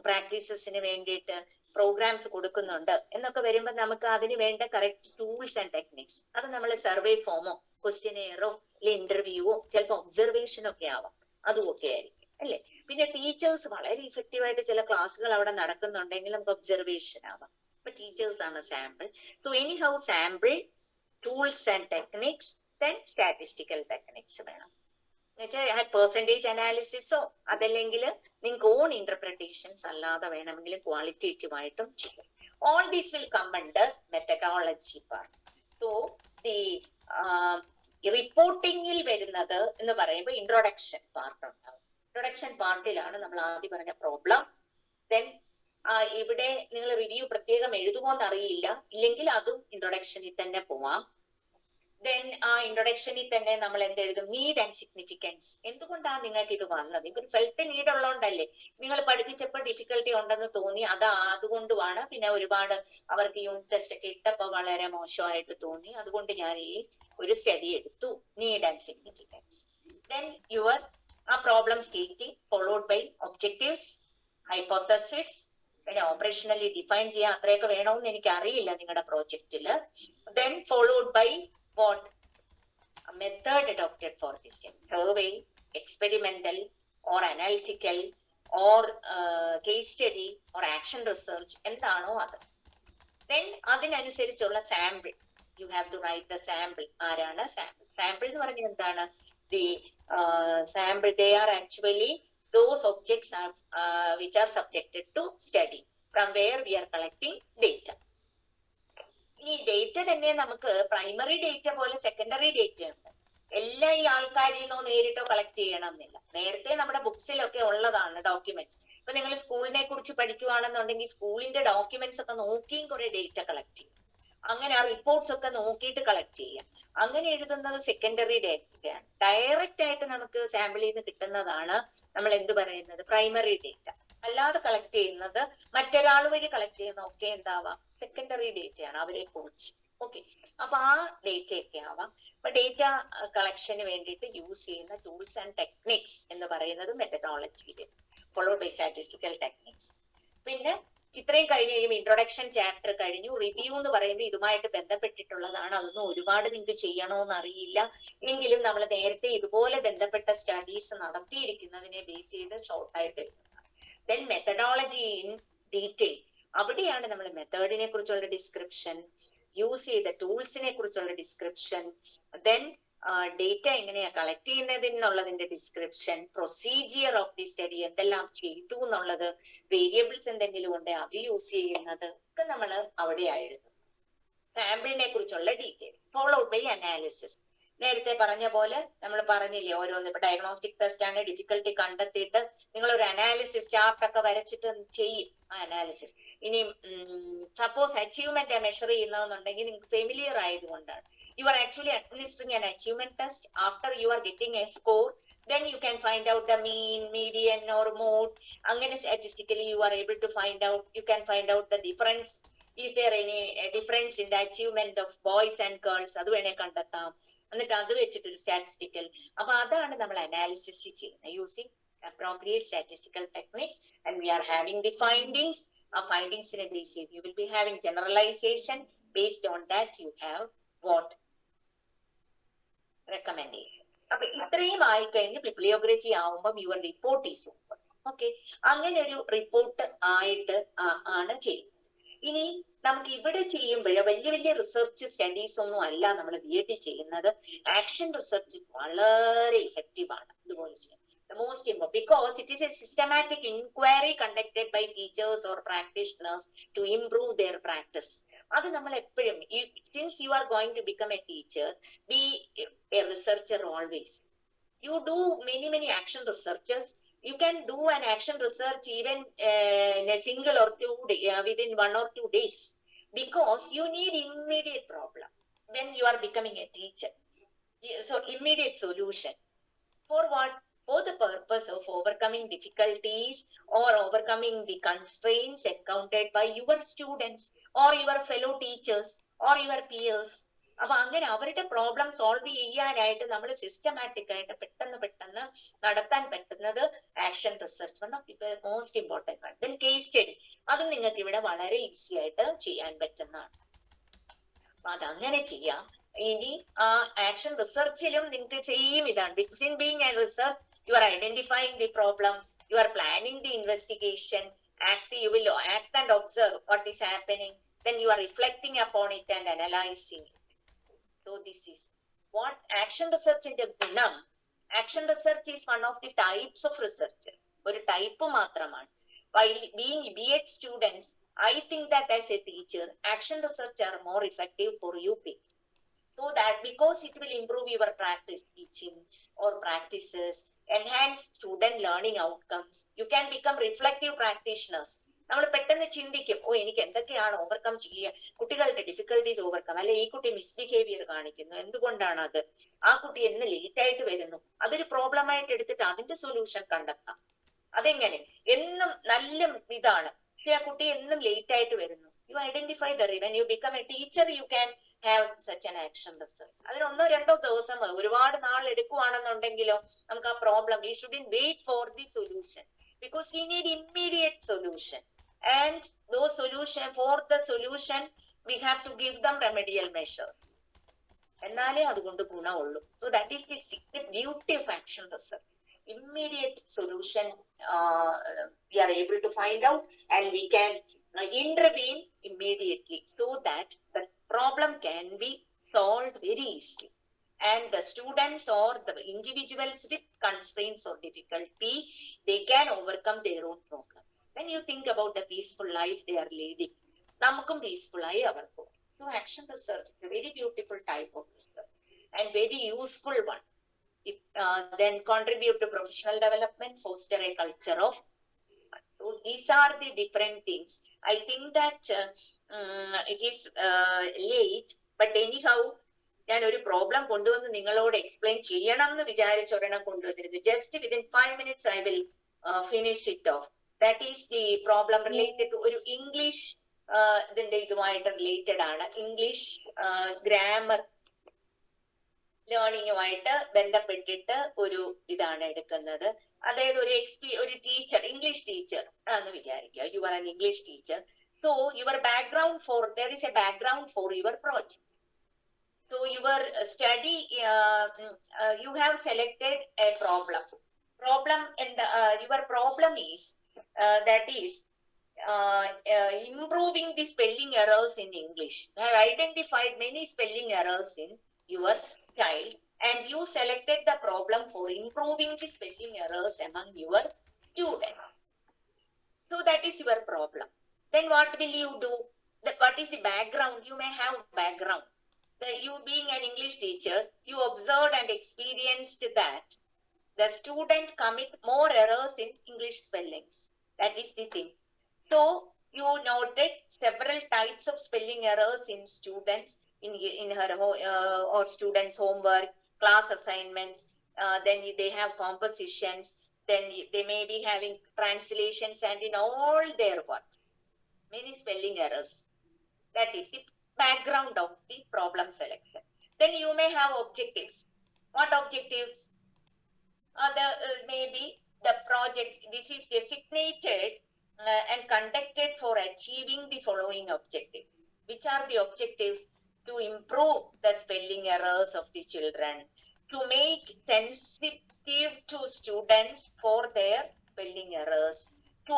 പ്രാക്ടീസസിന് വേണ്ടിയിട്ട് പ്രോഗ്രാംസ് കൊടുക്കുന്നുണ്ട് എന്നൊക്കെ വരുമ്പോൾ നമുക്ക് അതിന് വേണ്ട കറക്റ്റ് ടൂൾസ് ആൻഡ് ടെക്നിക്സ്, അത് നമ്മൾ സർവേ ഫോമോ ക്വസ്റ്റ്യനെയറോ അല്ലെ ഇന്റർവ്യൂവോ ചിലപ്പോൾ ഒബ്സർവേഷനോ ഒക്കെ ആവാം, അതുമൊക്കെ ആയിരിക്കും അല്ലെ. പിന്നെ ടീച്ചേഴ്സ് വളരെ ഇഫക്റ്റീവ് ആയിട്ട് ചില ക്ലാസ്സുകൾ അവിടെ നടക്കുന്നുണ്ടെങ്കിൽ നമുക്ക് ഒബ്സർവേഷൻ ആവാം. അപ്പൊ ടീച്ചേഴ്സ് ആണ് sample. So anyhow sample, tools and techniques, then statistical techniques വേണം. പെർസെന്റേജ് അനാലിസിസോ അതല്ലെങ്കിൽ നിങ്ങൾക്ക് ഓൺ ഇന്റർപ്രിട്ടേഷൻസ് അല്ലാതെ വേണമെങ്കിൽ ക്വാളിറ്റേറ്റീവ് ആയിട്ടും ചെയ്യും. All this will come under methodology part. So the റിപ്പോർട്ടിങ്ങിൽ വരുന്നത് എന്ന് പറയുമ്പോൾ ഇൻട്രൊഡക്ഷൻ പാർട്ട് ഉണ്ടാവും. ഇൻട്രൊഡക്ഷൻ പാർട്ടിലാണ് നമ്മൾ ആദ്യം പറഞ്ഞ പ്രോബ്ലം. ദെൻ ഇവിടെ നിങ്ങൾ റിവ്യൂ പ്രത്യേകം എഴുതുമോന്ന് അറിയില്ല, ഇല്ലെങ്കിൽ അതും ഇൻട്രൊഡക്ഷനിൽ തന്നെ പോവാം. ദെൻ ആ ഇൻട്രൊഡക്ഷനിൽ തന്നെ നമ്മൾ എന്തെഴുതും? Need and significance. എന്തുകൊണ്ടാണ് നിങ്ങൾക്ക് ഇത് വന്നത്? നിങ്ങൾക്ക് ഒരു ഫെൽറ്റ് നീഡ് ഉള്ളതുകൊണ്ടല്ലേ, നിങ്ങൾ പഠിപ്പിച്ചപ്പോൾ ഡിഫിക്കൽട്ടി ഉണ്ടെന്ന് തോന്നി, അതുകൊണ്ടുമാണ്. പിന്നെ ഒരുപാട് അവർക്ക് യൂണിറ്റ് ടെസ്റ്റ് ഒക്കെ ഇട്ടപ്പോൾ വളരെ മോശമായിട്ട് തോന്നി, അതുകൊണ്ട് ഞാൻ ഈ ഒരു സ്റ്റഡി എടുത്തു. Need and significance. Then your uh problem stating followed by objectives, hypothesis, പിന്നെ ഓപ്പറേഷണലി ഡിഫൈൻ ചെയ്യാൻ അത്രയൊക്കെ വേണമെന്ന് എനിക്ക് അറിയില്ല നിങ്ങളുടെ പ്രോജക്റ്റില്. Then followed by what method adopted for this step, survey, experimental or analytical or case study or action research എന്താണോ അത്. Then അതിനനുസരിച്ചുള്ള sample, you have to write the sample. ആരാണ് സാമ്പിൾ? സാമ്പിൾ എന്ന് പറഞ്ഞാൽ എന്താണ്? The sample, they are actually those objects are which are subjected to study, from where we are collecting data. ഈ data തന്നെ നമുക്ക് പ്രൈമറി ഡേറ്റ പോലെ secondary data ഉണ്ട്. എല്ലാ ഈ ആൾക്കാരിൽ നിന്നോ നേരിട്ടോ കളക്ട് ചെയ്യണം എന്നില്ല. നേരത്തെ നമ്മുടെ ബുക്സിലൊക്കെ ഉള്ളതാണ് ഡോക്യുമെന്റ്സ്. ഇപ്പൊ നിങ്ങൾ സ്കൂളിനെ കുറിച്ച് പഠിക്കുവാണെന്നുണ്ടെങ്കിൽ സ്കൂളിന്റെ ഡോക്യുമെന്റ്സ് ഒക്കെ നോക്കിയും കുറെ ഡേറ്റ കളക്ട് ചെയ്യും. അങ്ങനെ ആ റിപ്പോർട്ട്സ് ഒക്കെ നോക്കിയിട്ട് കളക്ട് ചെയ്യാം. അങ്ങനെ എഴുതുന്നത് സെക്കൻഡറി ഡേറ്റയാണ്. ഡയറക്റ്റ് ആയിട്ട് നമുക്ക് സാമ്പിളിൽ നിന്ന് കിട്ടുന്നതാണ് നമ്മൾ എന്ത് പറയുന്നത്, പ്രൈമറി ഡേറ്റ. അല്ലാതെ കളക്ട് ചെയ്യുന്നത്, മറ്റൊരാൾ വഴി കളക്ട് ചെയ്യുന്ന ഒക്കെ എന്താവാം, സെക്കൻഡറി ഡേറ്റയാണ്, അവരെ കുറിച്ച്. ഓക്കെ, അപ്പൊ ആ ഡേറ്റ ഒക്കെ ആവാം. അപ്പൊ ഡേറ്റ കളക്ഷന് വേണ്ടിയിട്ട് യൂസ് ചെയ്യുന്ന ടൂൾസ് ആൻഡ് ടെക്നിക്സ് എന്ന് പറയുന്നത് മെത്തഡോളജിയിൽ ഫോളോഡ് ബൈ സ്റ്റാറ്റിസ്റ്റിക്കൽ ടെക്നിക്സ്. പിന്നെ ഇത്രയും കഴിഞ്ഞ് കഴിയുമ്പോൾ ഇൻട്രൊഡക്ഷൻ ചാപ്റ്റർ കഴിഞ്ഞു. റിവ്യൂ എന്ന് പറയുന്നത് ഇതുമായിട്ട് ബന്ധപ്പെട്ടിട്ടുള്ളതാണ്. അതൊന്നും ഒരുപാട് നിങ്ങൾക്ക് ചെയ്യണോന്ന് അറിയില്ല, എങ്കിലും നമ്മൾ നേരത്തെ ഇതുപോലെ ബന്ധപ്പെട്ട സ്റ്റഡീസ് നടത്തിയിരിക്കുന്നതിനെ ബേസ് ചെയ്ത് ഷോർട്ടായിട്ട് എഴുതുന്നതാണ്. ദെൻ മെത്തഡോളജി ഇൻ ഡീറ്റെയിൽ, അവിടെയാണ് നമ്മൾ മെത്തേഡിനെ കുറിച്ചുള്ള ഡിസ്ക്രിപ്ഷൻ, യൂസ് ചെയ്ത ടൂൾസിനെ കുറിച്ചുള്ള ഡിസ്ക്രിപ്ഷൻ, ദെൻ ഡേറ്റ എങ്ങനെയാ കളക്ട് ചെയ്യുന്നതിനുള്ളതിന്റെ description, procedure of the study, എന്തെല്ലാം ചെയ്തു എന്നുള്ളത്, വേരിയബിൾസ് എന്തെങ്കിലും ഉണ്ട് അത് യൂസ് ചെയ്യുന്നത് ഒക്കെ നമ്മൾ അവിടെയായിരുന്നു. സാമ്പിളിനെ കുറിച്ചുള്ള ഡീറ്റെയിൽ ഫോളോഡ് ബൈ അനാലിസിസ്. നേരത്തെ പറഞ്ഞ പോലെ നമ്മൾ പറഞ്ഞില്ലേ, ഓരോന്ന് ഇപ്പൊ ഡയഗ്നോസ്റ്റിക് ടെസ്റ്റ് ആണ്, ഡിഫിക്കൽട്ടി കണ്ടെത്തിയിട്ട് നിങ്ങൾ ഒരു അനാലിസിസ് ചാർട്ട് ഒക്കെ വരച്ചിട്ട് ചെയ്യും ആ അനാലിസിസ്. ഇനി സപ്പോസ് അച്ചീവ്മെന്റ് മെഷർ ചെയ്യുന്നതെന്നുണ്ടെങ്കിൽ നിങ്ങൾക്ക് ഫെമിലിയർ ആയതുകൊണ്ടാണ്. You are actually administering an achievement test. After you are getting a score, then you can find out the mean, median or mode. Angane statistically you are able to find out, you can find out the difference. Is there any difference in the achievement of boys and girls? Adu vene kandattam. എന്നിട്ട് അത് വെച്ചിട്ടൊരു statistical. അപ്പൊ അതാണ് നമ്മൾ analysis ചെയ്യുന്നത് using appropriate statistical techniques, and we are having the findings. ആ ഫൈൻഡിങ്സിനെ base ചെയ്ത് you will be having generalization. Based on that you have what recommendation. അപ്പൊ ഇത്രയും ആയിക്കഴിഞ്ഞ് ബിബ്ലിയോഗ്രഫി ആവുമ്പം your report is over. Okay, അങ്ങനെ ഒരു റിപ്പോർട്ട് ആയിട്ട് ആണ് ചെയ്യുന്നത്. ഇനി നമുക്ക് ഇവിടെ ചെയ്യുമ്പോൾ വലിയ വലിയ റിസർച്ച് സ്റ്റഡീസ് ഒന്നും അല്ല നമ്മൾ B.Ed ചെയ്യുന്നത്. ആക്ഷൻ റിസർച്ച് വളരെ ഇഫക്റ്റീവ് ആണ് ഇതുപോലെ ചെയ്യാൻ. The most important, because it is a systematic inquiry conducted by teachers or practitioners to improve their practice. അത് നമ്മൾ എപ്പോഴും, since you are going to become a teacher, be a researcher always. You do many action researches. You can do an action research even in a single or 2 days, within 1 or 2 days, because you need immediate problem when you are becoming a teacher. So immediate solution for what? For the purpose of overcoming difficulties or overcoming the constraints encountered by your students or your fellow teachers or your peers. അപ്പൊ അങ്ങനെ അവരുടെ problem solve ചെയ്യാനായിട്ട് നമ്മൾ systematic ആയിട്ട് പെട്ടെന്ന് നടത്താൻ പറ്റുന്നത് action research, one of the most important one. Then case study, അതും നിങ്ങൾക്ക് ഇവിടെ വളരെ ഈസി ആയിട്ട് ചെയ്യാൻ പറ്റുന്നതാണ്. അപ്പൊ അതങ്ങനെ ചെയ്യാം. ഇനി ആ ആക്ഷൻ റിസർച്ചിലും നിങ്ങൾക്ക് സെയിം ഇതാണ്. Because in being A research you are identifying the problem, you are planning the investigation, you will act and observe what is happening, then you are reflecting upon it and analyzing it. So this is what action research in the gunam. Action research is one of the types of research, oru type മാത്രമാണ്. While being B.Ed students, I think that as a teacher action research are more effective for you people. So that because it will improve your practice teaching or practices, enhance student learning outcomes, you can become reflective practitioners. നമ്മൾ പെട്ടെന്ന് ചിന്തിക്കും, എനിക്ക് എന്തൊക്കെയാണ് overcome ചെയ്യുക, കുട്ടികളുടെ difficulties overcome, അല്ലെ ഈ കുട്ടി മിസ്ബിഹേവിയർ കാണിക്കുന്നു, എന്തുകൊണ്ടാണ് അത്, ആ കുട്ടി എന്ന് ലേറ്റ് ആയിട്ട് വരുന്നു, അതൊരു പ്രോബ്ലം ആയിട്ട് എടുത്തിട്ട് അതിന്റെ സൊല്യൂഷൻ കണ്ടെത്താം. അതെങ്ങനെ, എന്നും നല്ല ഇതാണ്, പക്ഷെ ആ കുട്ടി എന്നും ലേറ്റ് ആയിട്ട് വരുന്നു, you identify the reason. When you become a teacher, you can have such an action research. അതിന് 1-2 ദിവസം ഒരുപാട് നാൾ എടുക്കുവാണെന്നുണ്ടെങ്കിലോ നമുക്ക് ആ problem we shouldn't wait for the solution because we need immediate solution and those solution for the solution we have to give them remedial measures. എന്നാലേ അതുകൊണ്ട് ഗുണമുള്ളൂ. So that is the beauty of action research. Immediate solution we are able to find out and we can intervene immediately so that the problem can be solved very easily. And the students or the individuals with constraints or difficulty, they can overcome their own problem. When you think about the peaceful life they are leading, നമുക്കും peaceful ആയി അവർക്കും. So action research is a very beautiful type of research and very useful one. It then contribute to professional development, foster a culture of. So these are the different things. I think that it is late, but anyhow, ഞാൻ ഒരു problem കൊണ്ടുവന്ന് നിങ്ങളോട് explain ചെയ്യണം എന്ന് വിചാരിച്ച ഒരെണ്ണം കൊണ്ടുവന്നിരുന്നു. Just within 5 minutes I will finish it off. That is the problem related to ഒരു ഇംഗ്ലീഷ് ഇതിന്റെ ഇതുമായിട്ട് റിലേറ്റഡ് ആണ്. ഇംഗ്ലീഷ് ഗ്രാമർ ലേണിംഗുമായിട്ട് ബന്ധപ്പെട്ടിട്ട് ഒരു ഇതാണ് എടുക്കുന്നത്. അതായത് ഒരു ടീച്ചർ, ഇംഗ്ലീഷ് ടീച്ചർ ആണെന്ന് വിചാരിക്കുക. You are an English teacher. So your background for there is a background for your project. So your study, you have selected a problem and your problem is that is improving the spelling errors in English. You have identified many spelling errors in your child and you selected the problem for improving the spelling errors among your students. So that is your problem. Then what will you do? What is the background? You may have background. You being an English teacher, you observed and experienced that the student commit more errors in English spellings. That is the thing. So you noted several types of spelling errors in students in her or students' homework, class assignments. Then they have compositions. Then they may be having translations and in all their works, many spelling errors. That is the background of the problem selection. Then you may have objectives. What objectives? Maybe the project, this is designated and conducted for achieving the following objectives. Which are the objectives? To improve the spelling errors of the children, to make sensitive to students for their spelling errors, to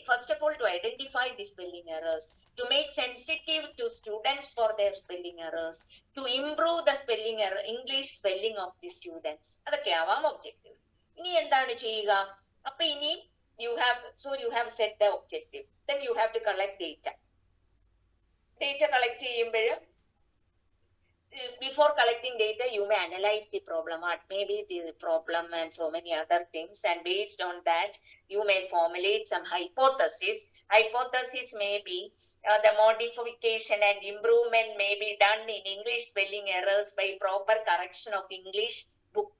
first of all to identify the spelling errors, to make sensitive to students for their spelling errors, to improve the spelling error, English spelling of the students. അതൊക്കെ ആവാം objectives. ഇനി എന്താണ് ചെയ്യുക? അപ്പൊ ഇനി you have set the objective. Then you have to collect data. Data collect ചെയ്യുമ്പോൾ before collecting data, you may analyze the problem, what may be the problem and so many other things. And based on that, you may formulate some hypothesis. Hypothesis may be the modification and improvement may be done in English spelling errors by proper correction of English book,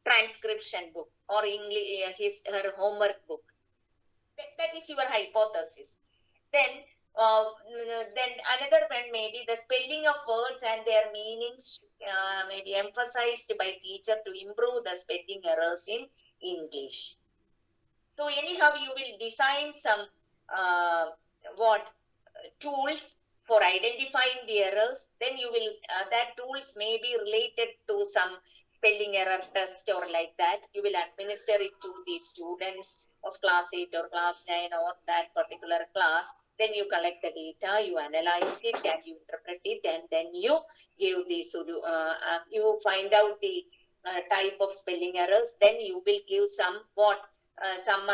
transcription book or English, her homework book. That is your hypothesis. Then another one may be the spelling of words and their meanings may be emphasized by teacher to improve the spelling errors in English. So anyhow, you will design some tools for identifying the errors. Then you will that tools may be related to some spelling error test or like that. You will administer it to the students of class 8 or class 9 or that particular class. Then you collect the data, you analyze it and you interpret it, and then you give the you find out the type of spelling errors. Then you will give some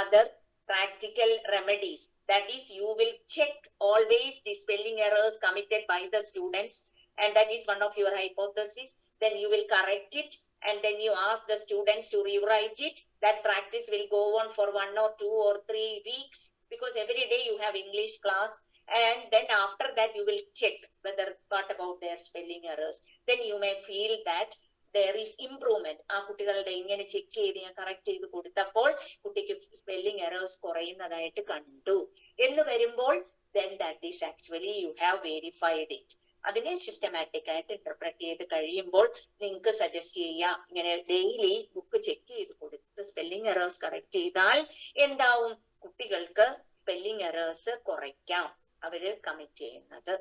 other practical remedies. That is, you will check always the spelling errors committed by the students, and that is one of your hypotheses. Then you will correct it, and then you ask the students to rewrite it. That practice will go on for 1 or 2 or 3 weeks, because every day you have English class, and then after that you will check what about their spelling errors. Then you may feel that there is improvement. ആ കുട്ടികളുടെ ഇങ്ങനെ check ചെയ്ത് ഞാൻ correct ചെയ്ത് കൊടുത്തപ്പോൾ കുട്ടിക്ക് spelling errors കുറയുന്നതായിട്ട് കണ്ടു എന്ന് വരുമ്പോൾ then that is actually you have verified it. അതിനെ സിസ്റ്റമാറ്റിക് ആയിട്ട് ഇന്റർപ്രറ്റ് ചെയ്ത് കഴിയുമ്പോൾ നിങ്ങൾക്ക് സജസ്റ്റ് ചെയ്യാം, ഇങ്ങനെ ഡെയിലി ബുക്ക് ചെക്ക് ചെയ്ത് കൊടുത്ത് സ്പെല്ലിംഗ് എറേഴ്സ് കറക്റ്റ് ചെയ്താൽ എന്താവും, കുട്ടികൾക്ക് സ്പെല്ലിംഗ് എറേഴ്സ് കുറയ്ക്കാം അവര് കമ്മിറ്റ് ചെയ്യുന്നത്.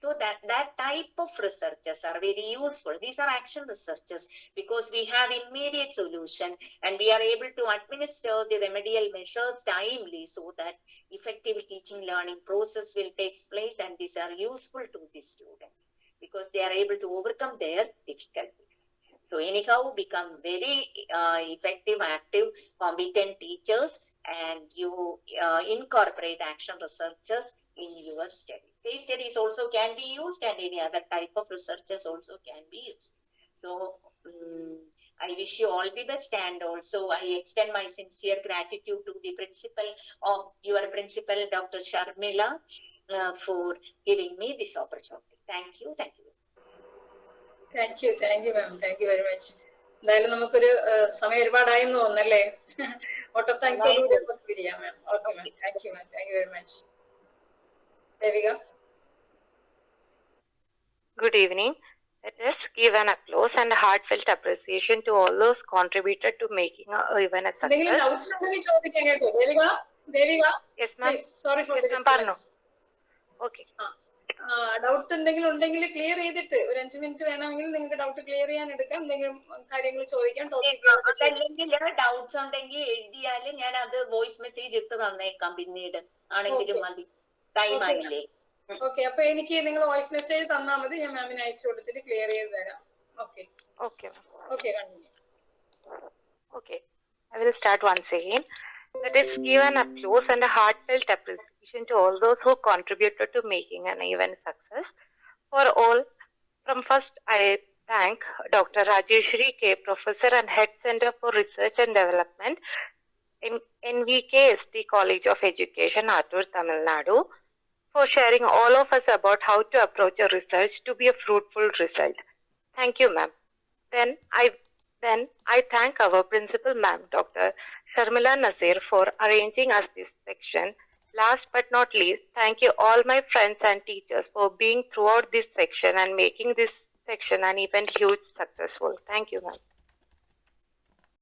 So that type of researches are very useful. These are action researches because we have immediate solution and we are able to administer the remedial measures timely so that effective teaching learning process will take place, and these are useful to the students because they are able to overcome their difficulties. So anyhow, become very effective, active, competent teachers, and you incorporate action researchers in your study. Case studies also can be used, and any other type of researches also can be used. So I wish you all the best, and also I extend my sincere gratitude to the principal of your principal, Dr. Sharmila, for giving me this opportunity. Thank you. Thank you ma'am, thank you very much. എന്തായാലും നമുക്കൊരു സമയം ഒരുപാടായെന്ന് തോന്നുന്നല്ലേ? Out of താങ്ക്സോടുകൂടി നമുക്ക് പിരിയാം ma'am. Okay ma'am, thank you ma'am, thank you very much. Devika. Good evening. Let us give an applause and heartfelt appreciation to all those contributed to making our event a എന്തെങ്കിലും success. Doubts ഉണ്ടെങ്കിൽ ചോദിക്കാൻ കേട്ടോ. Devika, Yes, ma'am. Sorry for the Yes, ma'am. Disturbance. Okay. Doubt എന്തെങ്കിലും ഉണ്ടെങ്കിൽ clear ചെയ്തിട്ട് ഒരു 5 minute വേണമെങ്കിൽ നിങ്ങൾക്ക് ഡൗട്ട് ക്ലിയർ ചെയ്യാൻ എടുക്കാം. എന്തെങ്കിലും കാര്യങ്ങൾ ചോദിക്കാം, ടോപ്പിക്കുകളൊക്കെ അല്ലെങ്കിൽ ഡൗട്ട്സ് ഉണ്ടെങ്കിൽ എഴുതിയാല് ഞാൻ അത് വോയിസ് മെസ്സേജ് ഇട്ട് തന്നേക്കാം പിന്നീട് ആണെങ്കിലും മതി. ടൈം ആയില്ലേ? ഓക്കെ, അപ്പൊ എനിക്ക് നിങ്ങൾ വോയിസ് മെസ്സേജ് തന്നാൽ മതി, ഞാൻ മാമിന് അയച്ചു കൊടുത്തിട്ട് ക്ലിയർ ചെയ്ത് തരാം. Okay Okay, ma'am. Okay, continue. Okay. I will start once again. Let us give an applause and a heartfelt appreciation to all those who contributed to making an event a success. For all, from first I thank Dr. Rajeswari K, Professor and Head Center for Research and Development in NVKSD College of Education, Attoor, Tamil Nadu, for sharing all of us about how to approach a research to be a fruitful result. Thank you, ma'am. Then I thank our principal, ma'am, Dr. Sharmila Nasir, for arranging us this section. Last but not least, thank you all my friends and teachers for being throughout this section and making this section an event huge successful. Thank you, ma'am.